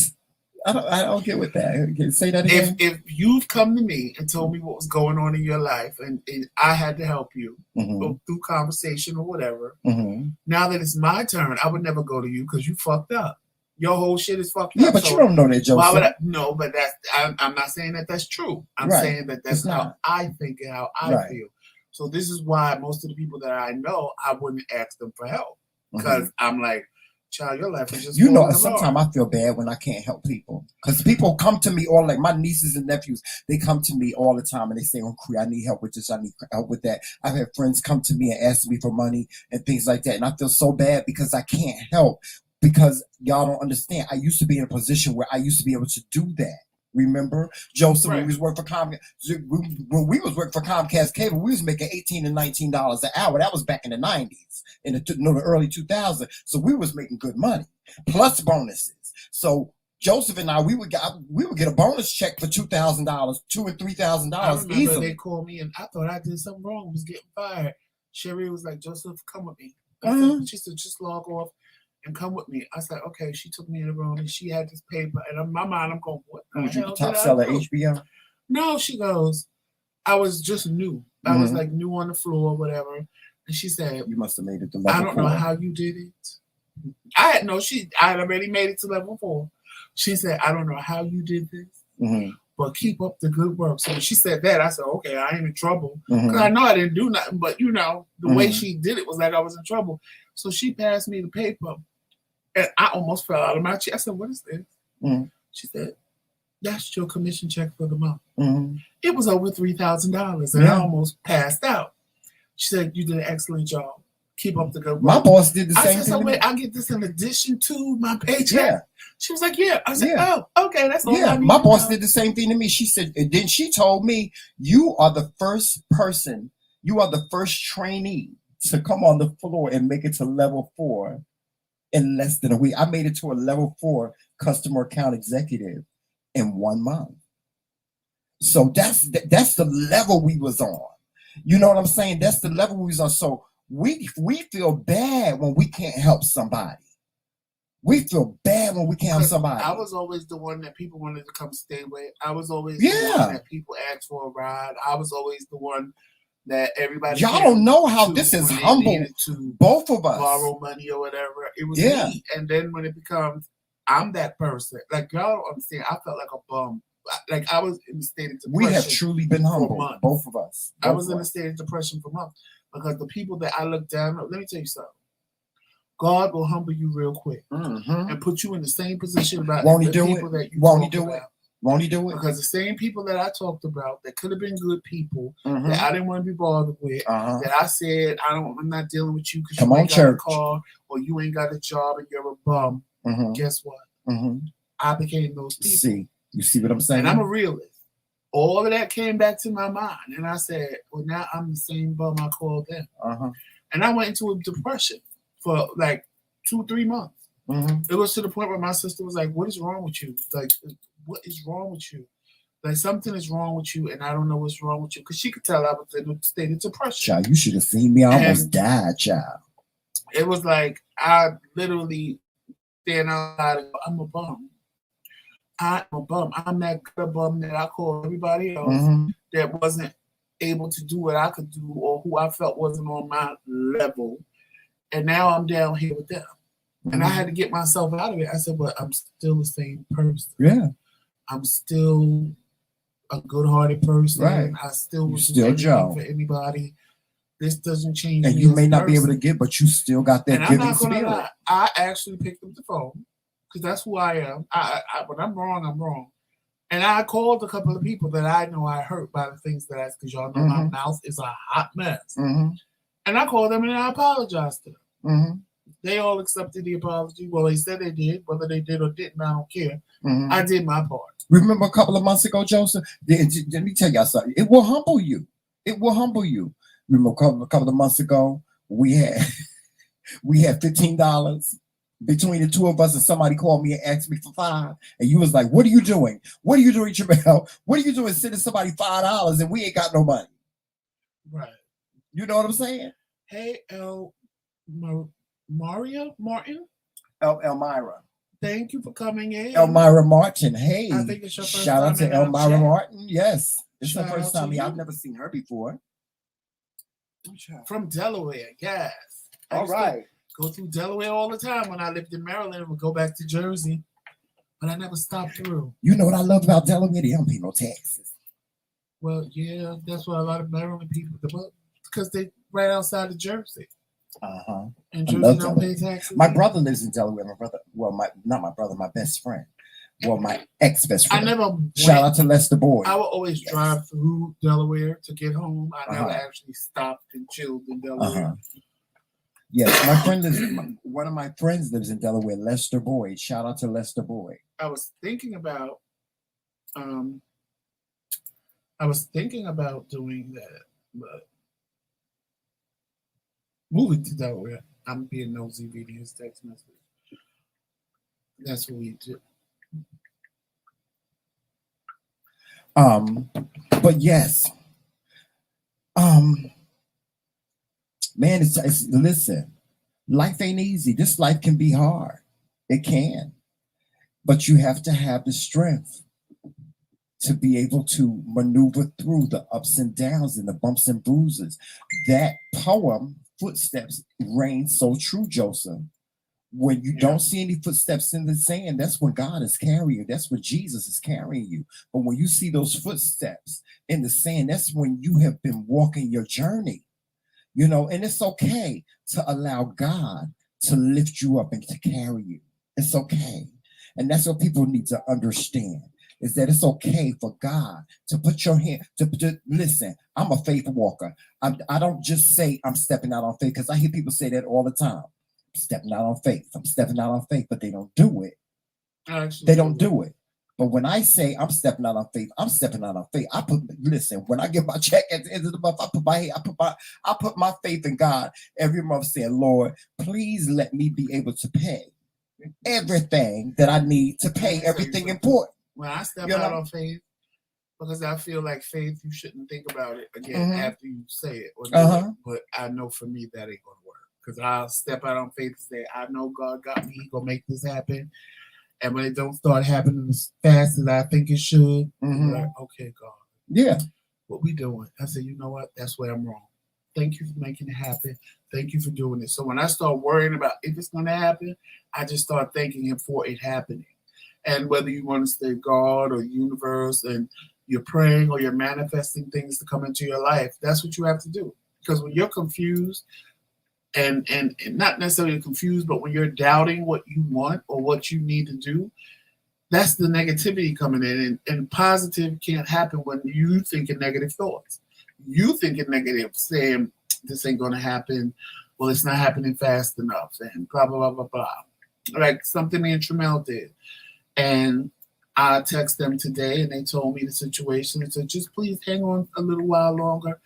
I don't get with that. Can you say that again? If you've come to me and told me what was going on in your life and I had to help you through conversation or whatever, now that it's my turn, I would never go to you because you fucked up. Your whole shit is fucked up. Yeah, but so you don't know that, Joseph. No, but I'm not saying that that's true. I'm saying that that's how I think and how I feel. So this is why most of the people that I know, I wouldn't ask them for help because I'm like, child, your life is just. You know, sometimes I feel bad when I can't help people because people come to me all like my nieces and nephews. They come to me all the time and they say, "Oh, I need help with this. I need help with that." I've had friends come to me and ask me for money and things like that, and I feel so bad because I can't help. Because y'all don't understand. I used to be in a position where I used to be able to do that. Remember, Joseph, when we was working for Comcast, when we was working for Comcast Cable, we was making $18 and $19 an hour. That was back in the 90s, in the early 2000s. So we was making good money, plus bonuses. So Joseph and I, we would get a bonus check for $2,000, $2,000 and $3,000 easily. They called me and I thought I did something wrong. Was getting fired. Sherry was like, Joseph, come with me. She said, just log off and come with me. I said, okay. She took me in the room and she had this paper. And in my mind, I'm going, what the hell top seller HBO? No, she goes, I was just new. I was like new on the floor, whatever. And she said, you must have made it to level 4. I don't know how you did it. I had already made it to level 4. She said, I don't know how you did this, but keep up the good work. So when she said that, I said, okay, I ain't in trouble. Because I know I didn't do nothing, but the way she did it was like I was in trouble. So she passed me the paper. And I almost fell out of my chair. I said, what is this? She said, that's your commission check for the month. It was over $3,000. And I almost passed out. She said, you did an excellent job. Keep up the good work. My boss did the same thing. I said, so wait, I get this in addition to my paycheck? Yeah. She was like, yeah. I said, oh, okay, that's all I need. My boss did the same thing to me. She said, and then she told me, you are the first person, you are the first trainee to come on the floor and make it to level 4 in less than a week. I made it to a level 4 customer account executive in 1 month. So that's the level we was on. You know what I'm saying? That's the level we are. So we feel bad when we can't help somebody. We feel bad when we can't help somebody. I was always the one that people wanted to come stay with. I was always Yeah. the one that people asked for a ride. I was always the one that everybody. Y'all don't know how to this is when they humble. needed to Both of us. borrow money or whatever. It was Yeah. me. And then when it becomes, I'm that person. Like, y'all don't understand. I felt like a bum. Like, I was in a state of depression. We have truly been humble. months. Both of us. I was in a state of depression for months because the people that I looked down on, let me tell you something. God will humble you real quick and put you in the same position about Won't the he do people it? that you Won't he talk do about. it? Won't he do it? Because the same people that I talked about that could have been good people Mhm. that I didn't want to be bothered with, that I said I'm not dealing with you because you ain't got a car or you ain't got a job and you're a bum. Guess what? I became those people. See, you see what I'm saying? And I'm a realist. All of that came back to my mind, and I said, "Well, now I'm the same bum I called them." And I went into a depression for like 2-3 months. It was to the point where my sister was like, "What is wrong with you? Like, what is wrong with you? Like, something is wrong with you, and I don't know what's wrong with you." Because she could tell I was in a state of depression. Child, you should have seen me. I almost died, child. It was like I literally stand outside and go, "I'm a bum. I'm a bum. I'm that good bum that I call everybody else that wasn't able to do what I could do or who I felt wasn't on my level. And now I'm down here with them." And I had to get myself out of it. I said, "But I'm still the same person. Yeah. I'm still a good-hearted person. Right. I still You will still do anything Joe. for anybody. This doesn't change And me you as may a not be able to person." give, but you still got that And I'm giving not gonna spirit. lie, I actually picked up the phone because that's who I am. I when I'm wrong, I'm wrong. And I called a couple of people that I know I hurt by the things that I, because y'all know my mouth is a hot mess. And I called them and I apologized to them. They all accepted the apology. Well, they said they did. Whether they did or didn't, I don't care. I did my part. Remember a couple of months ago, Joseph? Let me tell y'all something. It will humble you. It will humble you. Remember a couple of months ago, we had $15 between the two of us, and somebody called me and asked me for $5. And you was like, "What are you doing? What are you doing, Jamel? What are you doing sending somebody $5 and we ain't got no money?" Right. You know what I'm saying? Hey, Martin. Elmira. Thank you for coming in. Elmira Martin. Hey. I think it's your first shout time out to in our Elmira chat. Martin. Yes. It's her Shout first out time to here. you. I've never seen her before. From Delaware, yes. I All used to right. go through Delaware all the time when I lived in Maryland and would go back to Jersey. But I never stopped through. You know what I love about Delaware? They don't pay no taxes. Well, yeah, that's why a lot of Maryland people, because they right outside of Jersey. And Jersey don't pay taxes. My brother lives in Delaware. Not my brother, my best friend. Well, my ex-best friend. I never shout out to Lester Boyd. I would always drive through Delaware to get home. I never actually stopped and chilled in Delaware. Yes, my friend lives. One of my friends lives in Delaware. Lester Boyd. Shout out to Lester Boyd. I was thinking about doing that, but moving to Delaware. I'm being nosy reading his text message. That's what we do. But yes. Man, it's listen, life ain't easy. This life can be hard. It can. But you have to have the strength to be able to maneuver through the ups and downs and the bumps and bruises. That poem, Footsteps, reigns so true, Joseph. When you don't see any footsteps in the sand, that's when God is carrying you. That's when Jesus is carrying you. But when you see those footsteps in the sand, that's when you have been walking your journey. You know, and it's okay to allow God to lift you up and to carry you. It's okay. And that's what people need to understand, is that it's okay for God to put your hand, to listen, I'm a faith walker. I don't just say I'm stepping out on faith, because I hear people say that all the time. I'm stepping out on faith. I'm stepping out on faith, but they don't do it. They don't do it. But when I say I'm stepping out on faith, I'm stepping out on faith. When I get my check at the end of the month, I put my faith in God every month, saying, "Lord, please let me be able to pay everything that I need to pay everything important." When I step out on faith, because I feel like Faith, you shouldn't think about it again Mhm. after you say it or do Uh-huh. it. But I know for me that ain't gonna work because I'll step out on faith and say, I know God got me. He gonna make this happen. And when it don't start happening as fast as I think it should, I'm like, okay, God, Yeah. what we doing? I said, you know what? That's where I'm wrong. Thank you for making it happen. Thank you for doing it. So when I start worrying about if it's gonna happen, I just start thanking Him for it happening. And whether you want to say God or universe and you're praying or you're manifesting things to come into your life, that's what you have to do. Because when you're confused and not necessarily confused, but when you're doubting what you want or what you need to do, that's the negativity coming in. And positive can't happen when you thinking negative thoughts. You thinking negative, saying this ain't gonna happen, well, it's not happening fast enough, and blah blah blah blah blah. Like something me and Tramel did. And I text them today and they told me the situation and said, just please hang on a little while longer.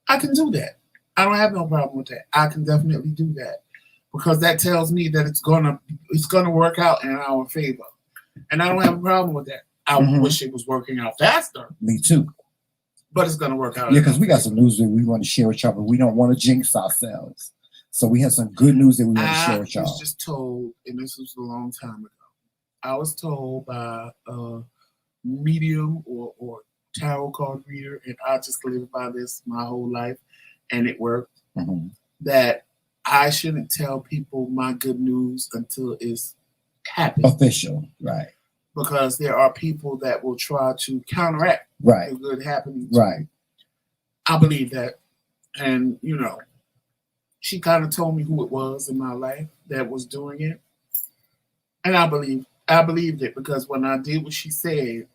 I can do that. I don't have no problem with that. I can definitely do that. Because that tells me that it's gonna work out in our favor. And I don't have a problem with that. I wish it was working out faster. Me too. But it's gonna work out. Yeah, because we got some news that we want to share with y'all, but we don't want to jinx ourselves. So we have some good news that we want to share with I y'all. was just told, and this was a long time ago, I was told by a medium or tarot card reader, and I just lived by this my whole life, and it worked, that I shouldn't tell people my good news until it's happened. Official, right. Because there are people that will try to counteract right. the good happening. Right. I believe that. And, you know, she kind of told me who it was in my life that was doing it. And I believed it because when I did what she said,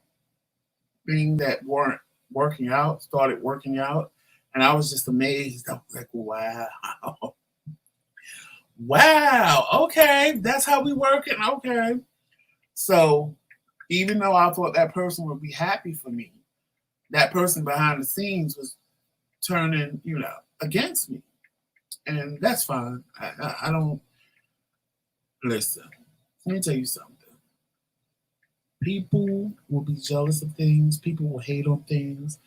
things that weren't working out started working out. And I was just amazed. I was like, wow. Wow. Okay. That's how we working. Okay. So even though I thought that person would be happy for me, that person behind the scenes was turning, you know, against me. And that's fine. I don't listen. Let me tell you something. People will be jealous of things, people will hate on things,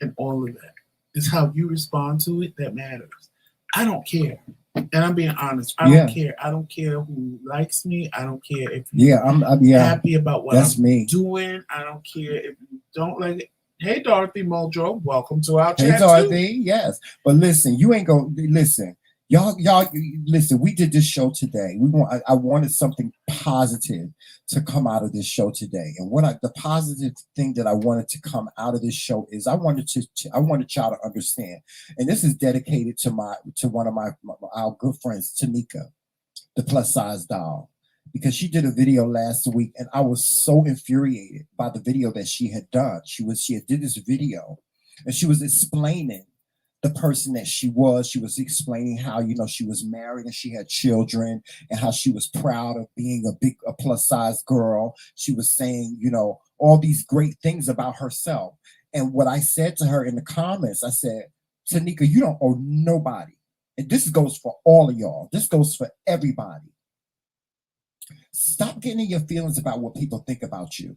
and all of that. It's how you respond to it that matters. I don't care. And I'm being honest. I don't care. I don't care who likes me. I don't care if you're I'm happy about what I'm me. doing. I don't care if you don't like it. Hey, Dorothy Muldrow, welcome to our chat. Hey, Dorothy, yes. But listen, you ain't gonna listen. Y'all, listen. We did this show today. I wanted something positive to come out of this show today, and the positive thing that I wanted to come out of this show is I wanted y'all to understand, and this is dedicated to one of our good friends, Tanika, the plus size doll, because she did a video last week, and I was so infuriated by the video that she had done. She had did this video, and she was explaining the person that she was. She was explaining how, you know, she was married and she had children and how she was proud of being a plus size girl. She was saying, you know, all these great things about herself. And what I said to her in the comments, I said, Tanika, you don't owe nobody. And this goes for all of y'all. This goes for everybody. Stop getting in your feelings about what people think about you.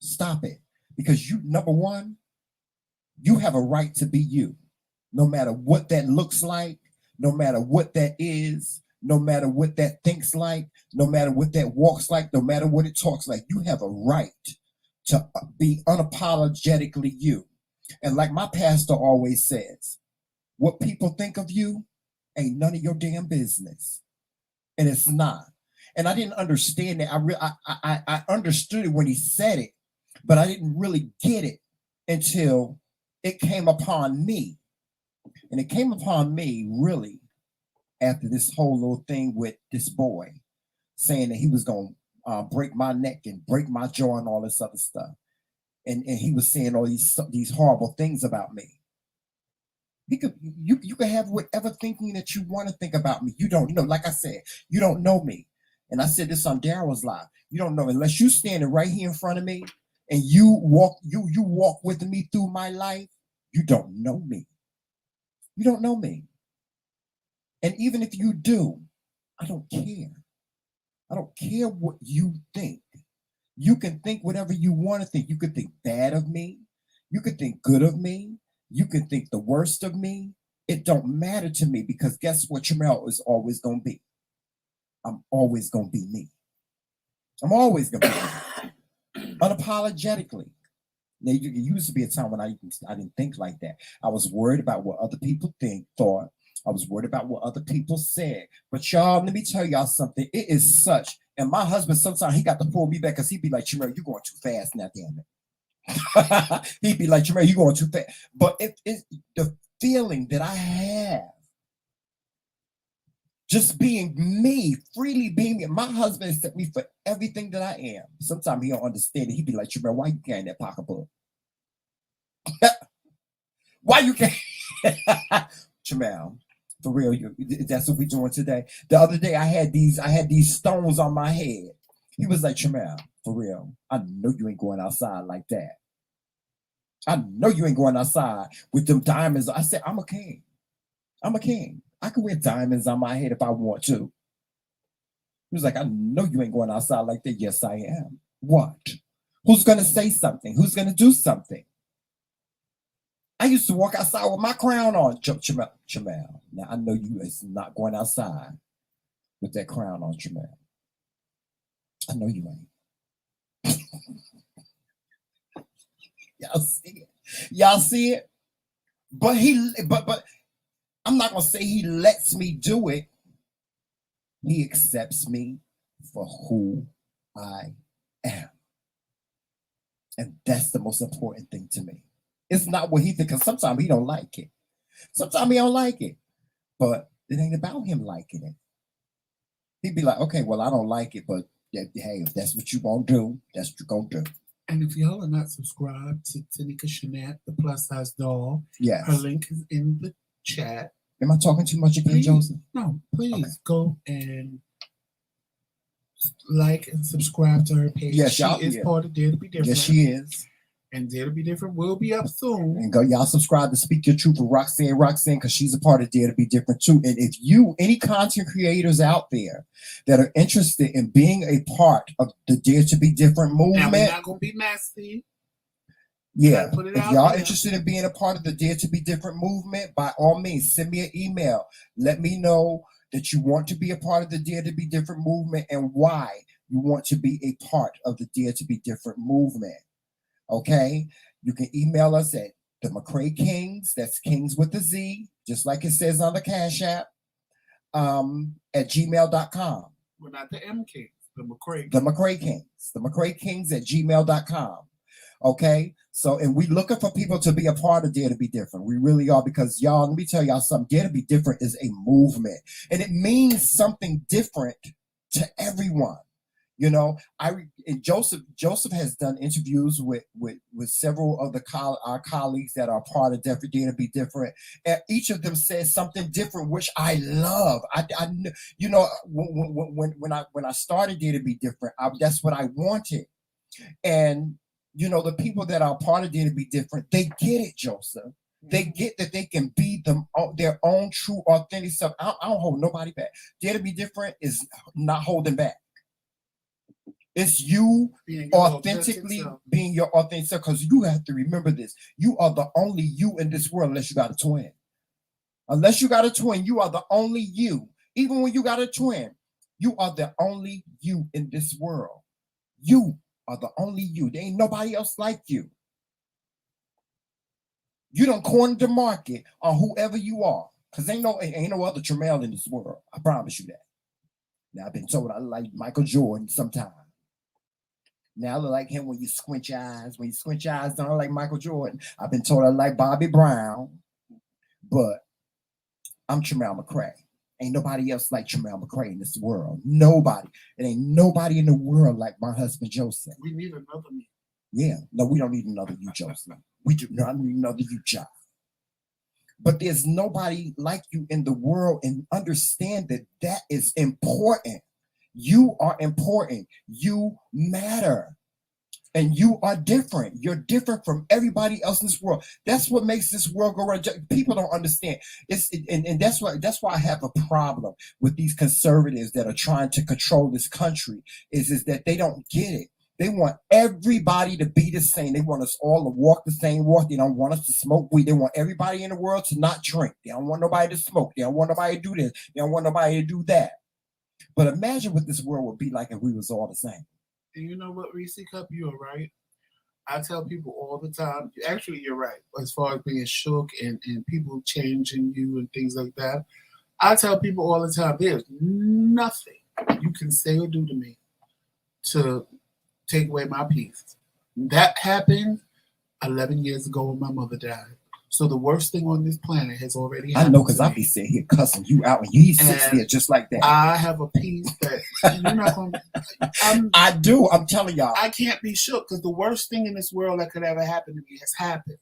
Stop it. Because you, number one, you have a right to be you, no matter what that looks like, no matter what that is, no matter what that thinks like, no matter what that walks like, no matter what it talks like. You have a right to be unapologetically you. And like my pastor always says, what people think of you ain't none of your damn business. And it's not. And I didn't understand that. I understood it when he said it, but I didn't really get it until it came upon me. And it came upon me really after this whole little thing with this boy saying that he was going to break my neck and break my jaw and all this other stuff. And he was saying all these horrible things about me. You can have whatever thinking that you want to think about me. You don't know. Like I said, you don't know me. And I said this on Daryl's live. You don't know unless you standing right here in front of me and you walk with me through my life. You don't know me. You don't know me. And even if you do, I don't care. I don't care what you think. You can think whatever you want to think. You could think bad of me. You could think good of me. You can think the worst of me. It don't matter to me because guess what? Tramel is always going to be. I'm always going to be me. I'm always going to be me. Unapologetically. Now, it used to be a time when I didn't think like that. I was worried about what other people thought. I was worried about what other people said. But y'all, let me tell y'all something. It is such. And my husband, sometimes he got to pull me back because he'd be like, Tramel, you're going too fast now, damn it. He'd be like, Tramel, you're going too fast. But it's the feeling that I have, just being me, freely being me. My husband accepts me for everything that I am. Sometimes he don't understand it. He'd be like, Tramel, why you carrying that pocketbook? Why you can't? Tramel, for real, that's what we're doing today. The other day I had these stones on my head. He was like, Tramel, for real, I know you ain't going outside like that. I know you ain't going outside with them diamonds. I said, I'm a king. I'm a king. I can wear diamonds on my head if I want to. He was like, I know you ain't going outside like that. Yes, I am. What? Who's going to say something? Who's going to do something? I used to walk outside with my crown on. Tramel. Now, I know you is not going outside with that crown on, Tramel. I know you ain't. Y'all see it? Y'all see it? But I'm not gonna say he lets me do it. He accepts me for who I am. And that's the most important thing to me. It's not what he thinks, because sometimes he don't like it. Sometimes he don't like it. But it ain't about him liking it. He'd be like, okay, well, I don't like it, but hey, if that's what you gonna do, that's what you're gonna do. And if y'all are not subscribed to Tanika Shanette, the plus size doll, yes, her link is in the chat. Am I talking too much again, Joseph? No, please go and like and subscribe to her page. Yes, she is part of Dare to Be Different. Yes, she is. And Dare to Be Different will be up soon. And go, y'all subscribe to Speak Your Truth with Roxanne, because she's a part of Dare to Be Different too. And if you, any content creators out there that are interested in being a part of the Dare to Be Different movement, now we're not gonna be messy. Yeah, if y'all interested in being a part of the Dare to Be Different movement, by all means, send me an email. Let me know that you want to be a part of the Dare to Be Different movement and why you want to be a part of the Dare to Be Different movement. Okay, you can email us at TheMKingz, that's Kingz with a Z, just like it says on the Cash App, at gmail.com. We're not the MKingz, the McCray. TheMKingz at gmail.com. Okay, so, and we looking for people to be a part of Dare to Be Different. We really are, because y'all, let me tell y'all something. Dare to Be Different is a movement, and it means something different to everyone. You know, Joseph has done interviews with several of our colleagues that are part of Dare to Be Different, and each of them says something different, which I love. I you know, when I started Dare to Be Different, that's what I wanted, and you know, the people that are part of Dare to Be Different, they get it, Joseph. They get that they can be their own true, authentic self. I don't hold nobody back. Dare to Be Different is not holding back. It's you authentically being your authentic self, because you have to remember this. You are the only you in this world unless you got a twin. Unless you got a twin, you are the only you. Even when you got a twin, you are the only you in this world. You are the only you. There ain't nobody else like you. You don't corner the market on whoever you are, because ain't no other Tramel in this world. I promise you that. Now, I've been told I like Michael Jordan sometimes. Now I look like him when you squint your eyes. When you squint your eyes, don't I like Michael Jordan. I've been told I like Bobby Brown, but I'm Tramel McCray. Ain't nobody else like Tramel McCray in this world. Nobody. It ain't nobody in the world like my husband Joseph. We need another me. Yeah. No, we don't need another you, Joseph. We do not need another you, John. But there's nobody like you in the world, and understand that is important. You are important. You matter. And you are different. You're different from everybody else in this world. That's what makes this world go around. People don't understand. And that's why I have a problem with these conservatives that are trying to control this country, is that they don't get it. They want everybody to be the same. They want us all to walk the same walk. They don't want us to smoke weed. They want everybody in the world to not drink. They don't want nobody to smoke. They don't want nobody to do this. They don't want nobody to do that. But imagine what this world would be like if we was all the same. And you know what, Reese Cup, you're right. I tell people all the time, actually, you're right, as far as being shook and people changing you and things like that. I tell people all the time, there's nothing you can say or do to me to take away my peace. That happened 11 years ago when my mother died. So the worst thing on this planet has already happened. I know, because I be sitting here cussing you out, and you sit here just like that. I have a peace that you're not going to... I do. I'm telling y'all. I can't be shook because the worst thing in this world that could ever happen to me has happened.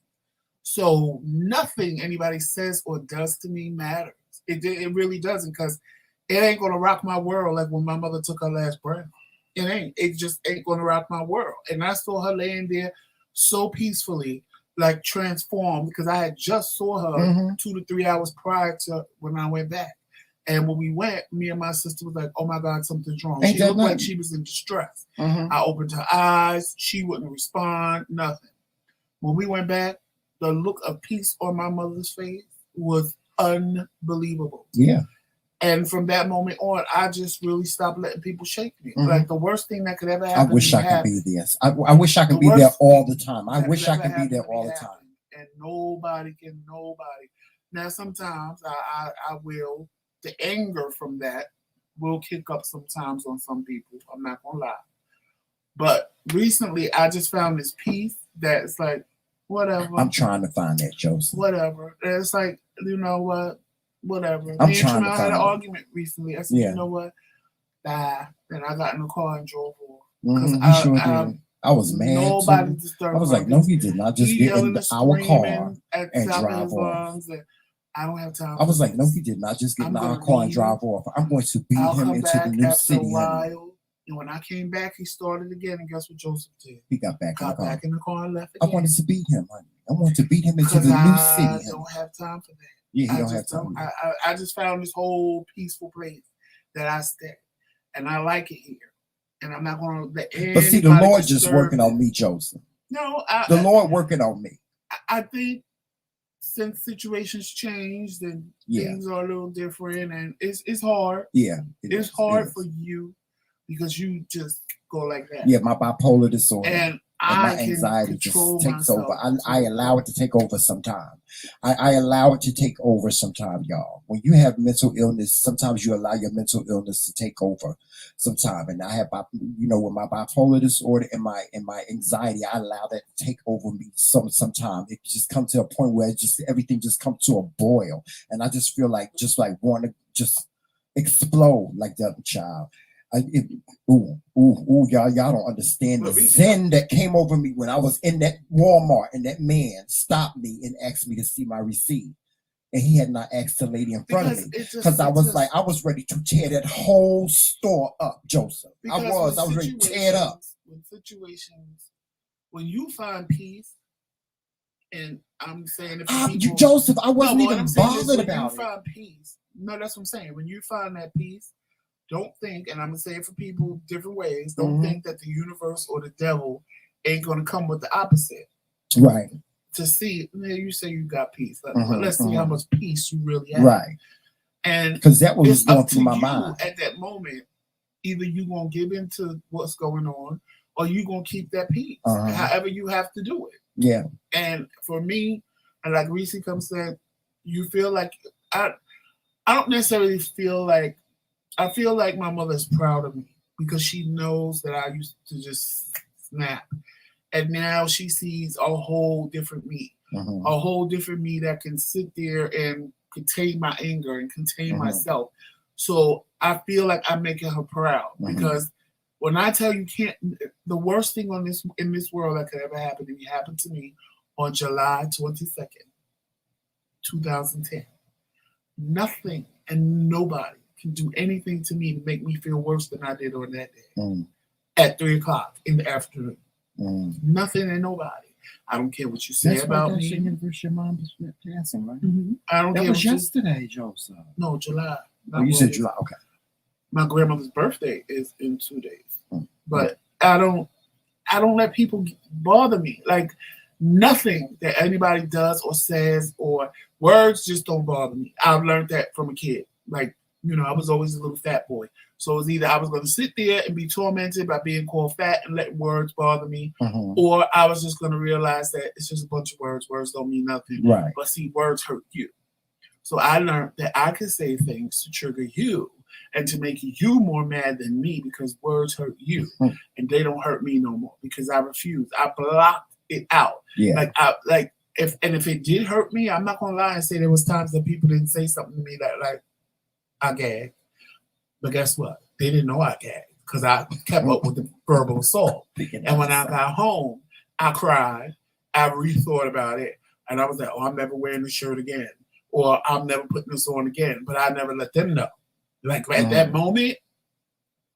So nothing anybody says or does to me matters. It really doesn't, because it ain't going to rock my world like when my mother took her last breath. It ain't. It just ain't going to rock my world. And I saw her laying there so peacefully, like transformed, because I had just saw her 2 to 3 hours prior to when I went back. And when we went, me and my sister was like, oh my God, something's wrong. She looked like she was in distress. I opened her eyes. She wouldn't respond, nothing. When we went back, the look of peace on my mother's face was unbelievable. Yeah. And from that moment on, I just really stopped letting people shake me. Like the worst thing that could ever happen. I wish I could be this. I wish I could be there all the time. I wish I could be there all the time. And nobody. Now, sometimes I will, the anger from that will kick up sometimes on some people. I'm not going to lie. But recently, I just found this peace that's like, whatever. I'm trying to find that, Joseph. Whatever. And it's like, you know what? Whatever. I'm trying to I find had an it. argument recently. I said, you know what? Nah. And I got in the car and drove off. I was mad. Nobody too. disturbed. I was like, no, he did not just get in our car and drive off. I don't have time. I was like, no, he did not just get in our car and drive off. I'm going to beat him into the new city. And when I came back, he started again. And guess what Joseph did? He got back in the car and left again. I wanted to beat him, honey. I wanted to beat him into the new city. I don't have time for that. Yeah, he don't have time. I just found this whole peaceful place that I stay. And I like it here. And I'm not going to let anybody. But see, the Lord just working on me, Joseph. No, the Lord working on me. I think since situations changed and things are a little different, and it's hard. Yeah, it's hard for you because you just go like that. Yeah, my bipolar disorder and my anxiety just takes over. I allow it to take over sometimes. I allow it to take over sometimes, y'all. When you have mental illness, sometimes you allow your mental illness to take over sometimes. And I have, with my bipolar disorder and my anxiety, I allow that to take over me sometimes. It just comes to a point where everything just comes to a boil. And I just feel like want to just explode like the other child. Y'all don't understand the zen that came over me when I was in that Walmart and that man stopped me and asked me to see my receipt. And he had not asked the lady in front of me because I was ready to tear that whole store up, Joseph. I was ready to tear it up. When you find peace, and I'm saying, Joseph, I wasn't even bothered about it. When you find peace, no, that's what I'm saying. When you find that peace, don't think, and I'm going to say it for people different ways, don't think that the universe or the devil ain't going to come with the opposite. Right. To see, you say you got peace. Let's see how much peace you really have. Right. And because that was going through my mind. At that moment, either you're going to give into what's going on or you're going to keep that peace. However you have to do it. Yeah. And for me, and like Reese said, you feel like, I don't necessarily feel like, I feel like my mother's proud of me because she knows that I used to just snap. And now she sees a whole different me, a whole different me that can sit there and contain my anger and contain myself. So I feel like I'm making her proud because when I tell you the worst thing in this world that could ever happen to me happened to me on July 22nd, 2010. Nothing and nobody can do anything to me to make me feel worse than I did on that day at 3:00 in the afternoon. Nothing and nobody. I don't care what you say about me. Your mom was passing, right? I don't care. That was yesterday, Joseph. No, July. You said July. Okay. My grandmother's birthday is in 2 days, but I don't I don't let people bother me. Like nothing that anybody does or says or words just don't bother me. I've learned that from a kid. Like, I was always a little fat boy. So it was either I was going to sit there and be tormented by being called fat and letting words bother me, or I was just going to realize that it's just a bunch of words. Words don't mean nothing. Right. But see, words hurt you. So I learned that I could say things to trigger you and to make you more mad than me because words hurt you and they don't hurt me no more because I refuse. I blocked it out. Yeah. If it did hurt me, I'm not gonna lie and say there was times that people didn't say something to me that like I gagged. But guess what? They didn't know I gagged because I kept up with the verbal assault. And when I got home, I cried. I rethought about it. And I was like, oh, I'm never wearing this shirt again. Or I'm never putting this on again. But I never let them know. Like at that moment,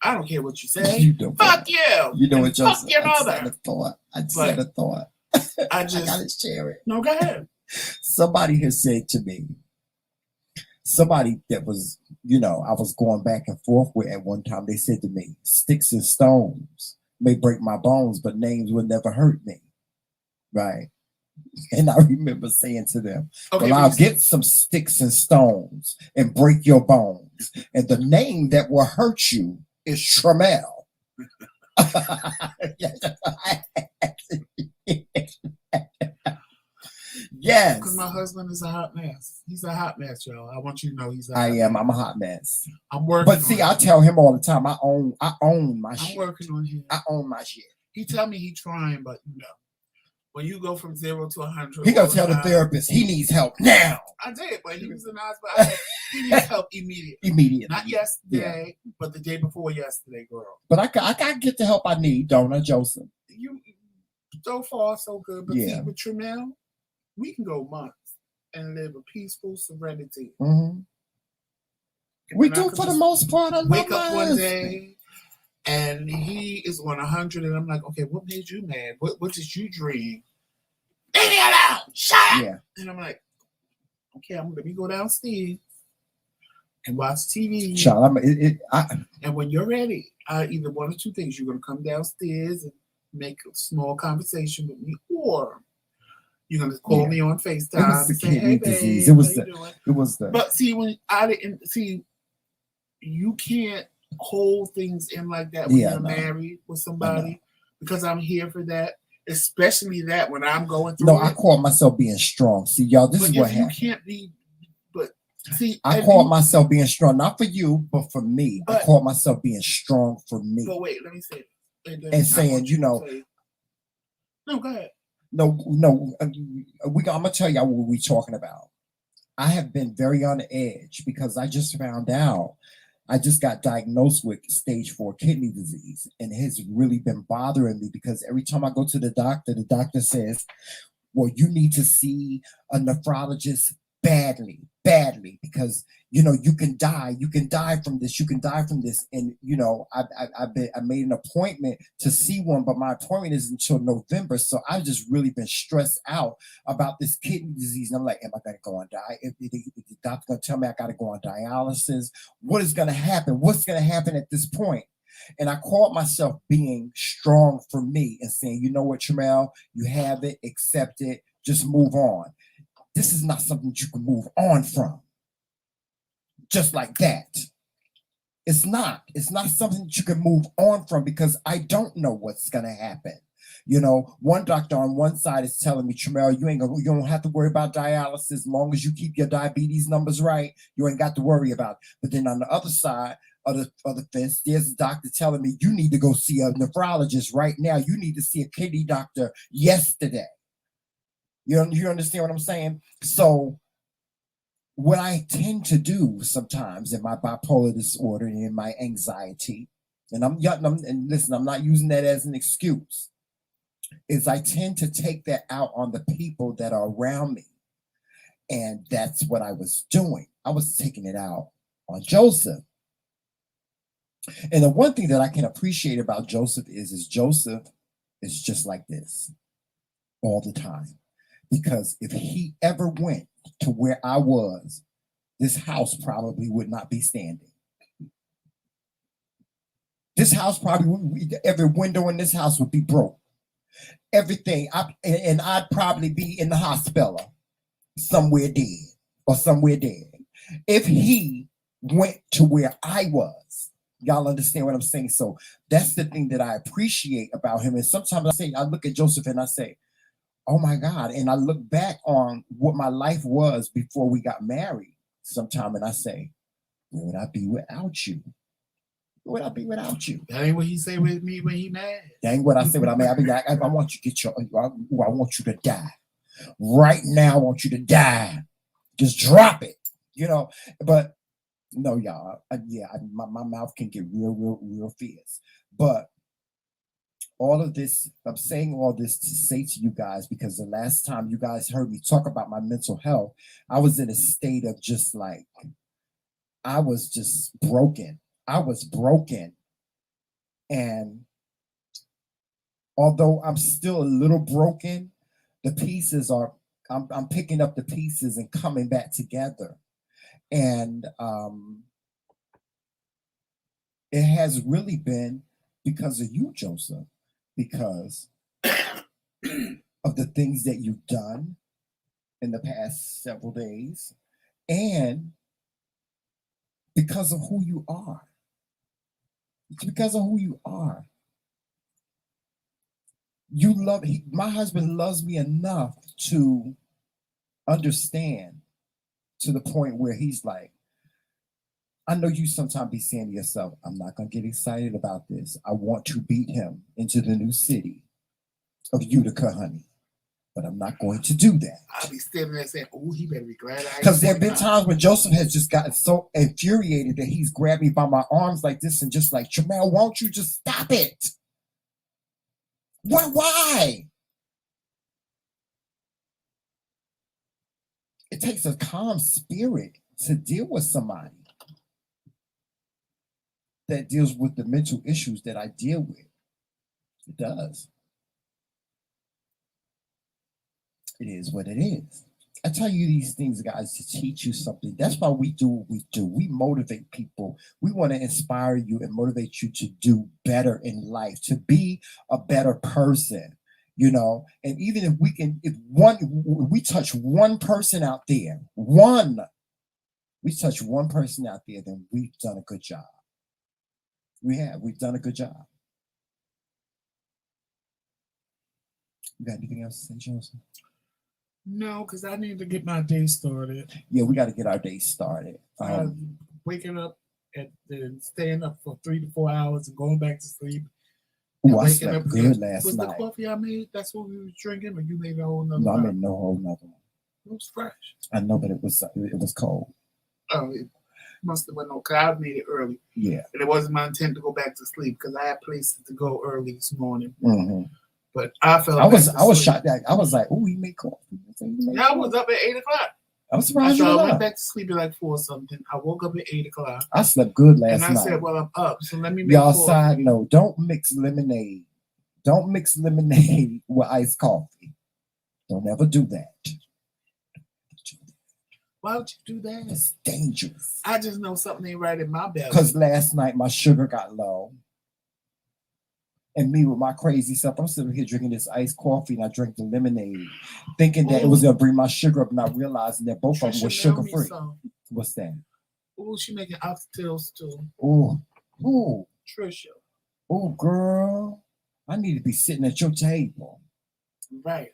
I don't care what you say. Fuck you. You know what, fuck your mother. I just had a thought. I gotta share it. No, go ahead. Somebody has said to me, somebody that was, I was going back and forth with at one time, they said to me, sticks and stones may break my bones, but names will never hurt me. Right. And I remember saying to them, well, I'll get some sticks and stones and break your bones. And the name that will hurt you is Tramel. Yes. Because my husband is a hot mess. He's a hot mess, y'all. I want you to know he's a hot mess. I'm a hot mess. I'm working But see, I tell him all the time, I own my shit. I'm working on him. I own my shit. He tell me he trying, but when you go from 0 to 100, he gonna tell the therapist he needs help now. I did, but he was in the hospital. He needs help immediately. Immediately. Not yesterday, but the day before yesterday, girl. But I gotta get the help I need, don't I, Joseph? You so far so good, but see, with Tramel, we can go months and live a peaceful serenity. We do for the most part. Wake up one day and he is on 100, and I'm like, okay, what made you mad? What did you dream? Leave me alone! Shut up! Yeah. And I'm like, okay, let me go downstairs and watch TV. Child, and when you're ready, either one or two things. You're gonna come downstairs and make a small conversation with me, or you're gonna call me on FaceTime and say, "Hey, babe, it was the. But see, when I didn't see, you can't hold things in like that when you're married with somebody, because I'm here for that. Especially that when I'm going through. No, I call myself being strong. See, y'all, this is what happened. You can't be. But see, I call myself being strong, not for you, but for me. I call myself being strong for me. But wait, let me say. And saying, no, go ahead. No, I'm gonna tell y'all what we're talking about. I have been very on the edge because I just found out. I just got diagnosed with stage 4 kidney disease, and it has really been bothering me because every time I go to the doctor says, well, you need to see a nephrologist badly, because, you can die from this, And, I made an appointment to see one, but my appointment is until November. So I've just really been stressed out about this kidney disease. And I'm like, am I going to go and die? If the doctor's going to tell me I got to go on dialysis, what is going to happen? What's going to happen at this point? And I called myself being strong for me and saying, you know what, Tramel, you have it, accept it, just move on. This is not something that you can move on from. Just like that. It's not something that you can move on from because I don't know what's going to happen. One doctor on one side is telling me, Tramel, you don't have to worry about dialysis as long as you keep your diabetes numbers right. You ain't got to worry about it. But then on the other side of the fence, there's a doctor telling me you need to go see a nephrologist right now. You need to see a kidney doctor yesterday. You understand what I'm saying? So what I tend to do sometimes in my bipolar disorder and in my anxiety, and I'm not using that as an excuse, is I tend to take that out on the people that are around me. And that's what I was doing. I was taking it out on Joseph. And the one thing that I can appreciate about Joseph is Joseph is just like this all the time. Because if he ever went to where I was, this house probably would not be standing. This house every window in this house would be broke. everything. And I'd probably be in the hospital somewhere dead or somewhere dead. If he went to where I was, y'all understand what I'm saying? So that's the thing that I appreciate about him. And sometimes I look at Joseph and I say, oh my God. And I look back on what my life was before we got married sometime and I say, where would I be without you? Where would I be without you? That ain't what he say with me when he mad. That ain't what I say when I'm mad. I be like, I want you to get I want you to die. Right now, I want you to die. Just drop it. But no, y'all. My mouth can get real fierce. But all of this, I'm saying all this to say to you guys, because the last time you guys heard me talk about my mental health, I was in a state of just like, I was just broken. I was broken. And although I'm still a little broken, the pieces are, I'm picking up the pieces and coming back together. And it has really been because of you, Joseph, because of the things that you've done in the past several days, and because of who you are. It's because of who you are. My husband loves me enough to understand, to the point where he's like, I know you sometimes be saying to yourself, I'm not going to get excited about this. I want to beat him into the new city of Utica, honey. But I'm not going to do that. I'll be standing there saying, oh, he better be glad I. Because there have been times when Joseph has just gotten so infuriated that he's grabbed me by my arms like this and just like, Jamel, won't you just stop it? Why? It takes a calm spirit to deal with somebody that deals with the mental issues that I deal with. It does. It is what it is. I tell you these things, guys, to teach you something. That's why we do what we do. We motivate people. We want to inspire you and motivate you to do better in life, to be a better person, And even if we touch one person out there, we touch one person out there, then we've done a good job. We've done a good job. You got anything else to say, Joseph? No, because I need to get my day started. Yeah, we got to get our day started. Waking up and then staying up for 3 to 4 hours and going back to sleep. Oh, I slept good last night. Was the coffee I made, that's what we were drinking, or you made a whole nother one? No, I made no whole nother one. It was fresh. I know, but it was cold. Oh, it must have went on, because I made it early. Yeah. And it wasn't my intent to go back to sleep, because I had places to go early this morning. Mm-hmm. But I felt I was shocked that I was like, oh, he made coffee. Yeah, I was up at 8 o'clock. I was surprised you I were went up. back to sleep at like 4 something. I woke up at 8 o'clock. I slept good last night. And I said, well, I'm up, so let me make Y'all, coffee. side note, don't mix lemonade. Don't mix lemonade with iced coffee. Don't ever do that. Why would you do that? It's dangerous. I just know something ain't right in my belly. Because last night my sugar got low. And me with my crazy stuff, I'm sitting here drinking this iced coffee and I drank the lemonade, thinking that it was going to bring my sugar up, not realizing that both of them were sugar-free. What's that? Oh, she making oxtails too. Oh, Trisha. Oh, girl. I need to be sitting at your table. Right.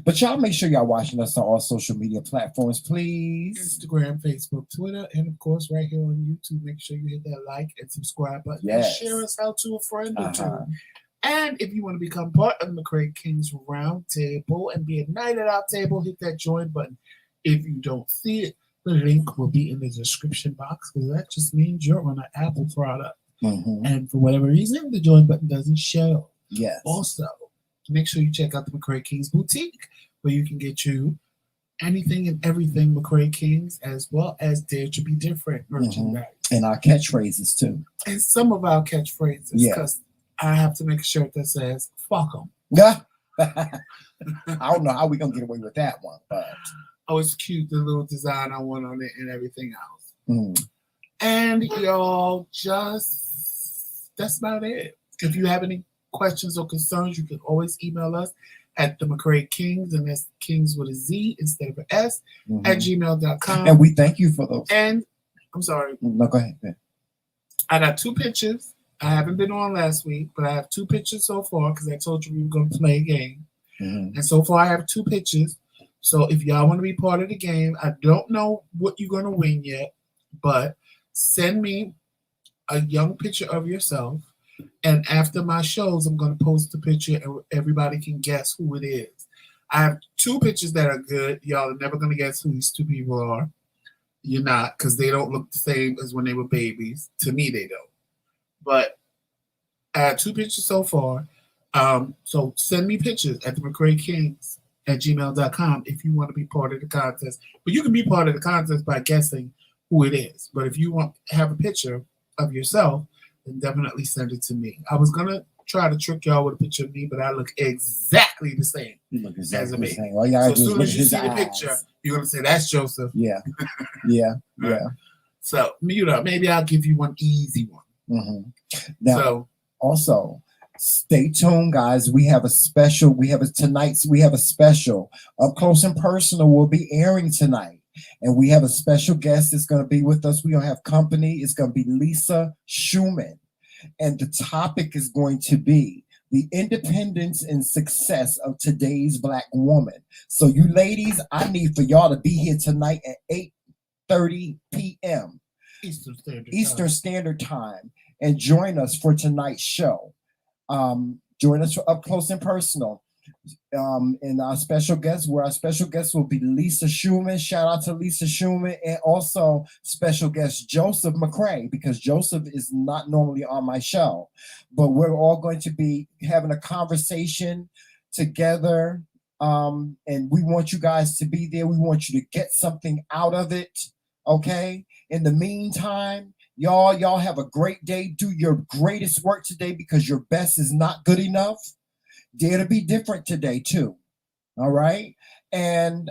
But y'all make sure y'all watching us on all social media platforms, please. Instagram, Facebook, Twitter, and of course right here on YouTube. Make sure you hit that like and subscribe button. Yes. And share us out to a friend or two. And if you want to become part of the Kingz Roundtable and be a knight at our table, hit that join button. If you don't see it, the link will be in the description box, because that just means you're on an Apple product. Mm-hmm. And for whatever reason, the join button doesn't show. Yes. Also, make sure you check out the Kingz Boutique, where you can get you anything and everything Kingz, as well as Dare to Be Different merchandise. Mm-hmm. And our catchphrases, too. And some of our catchphrases, because I have to make a shirt that says, fuck them. Yeah. I don't know how we're going to get away with that one, but. Oh, it's cute, the little design I want on it and everything else. Mm. And y'all, that's about it. If you have any questions or concerns, you can always email us at TheMKingz, and that's Kingz with a Z instead of an S, at gmail.com. And we thank you for those. And I'm sorry. No, go ahead. Man. I got 2 pictures. I haven't been on last week, but I have 2 pictures so far because I told you we were going to play a game. And so far, I have 2 pictures. So if y'all want to be part of the game, I don't know what you're going to win yet, but send me a young picture of yourself. And after my shows, I'm going to post the picture and everybody can guess who it is. I have 2 pictures that are good. Y'all are never going to guess who these 2 people are. You're not, because they don't look the same as when they were babies. To me, they don't. But I have 2 pictures so far. So send me pictures at TheMKingz at gmail.com if you want to be part of the contest. But you can be part of the contest by guessing who it is. But if you want to have a picture of yourself, then definitely send it to me. I was going to try to trick y'all with a picture of me, but I look exactly the same as a me. So as soon as you see the picture, you're going to say, that's Joseph. Yeah. So, maybe I'll give you one easy one. Now, also, stay tuned, guys. We have a special Up Close and Personal will be airing tonight. And we have a special guest that's going to be with us. We're going to have company. It's going to be Lisa Schumann. And the topic is going to be the independence and success of today's Black woman. So you ladies, I need for y'all to be here tonight at 8:30 p.m. Eastern Standard Time and join us for tonight's show. Join us for Up Close and Personal. And our special guest will be Lisa Schumann. Shout out to Lisa Schumann, and also special guest Joseph McCray, because Joseph is not normally on my show, but we're all going to be having a conversation together. And we want you guys to be there. We want you to get something out of it. Okay. In the meantime, y'all have a great day. Do your greatest work today, because your best is not good enough. Dare to be different today too. All right. And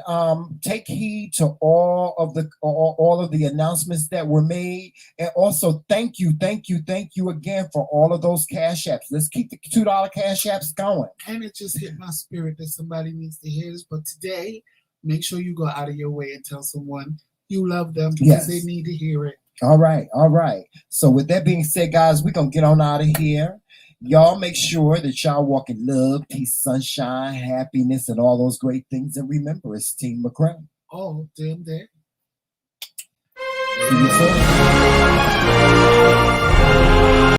take heed to all of the announcements that were made. And also thank you again for all of those cash apps. Let's keep the $2 cash apps going. And it just hit my spirit that somebody needs to hear this. But today, make sure you go out of your way and tell someone you love them, because they need to hear it. All right. So with that being said, guys, we're going to get on out of here. Y'all make sure that y'all walk in love, peace, sunshine, happiness, and all those great things. And remember, it's Team McCray. Oh, damn day. See you soon.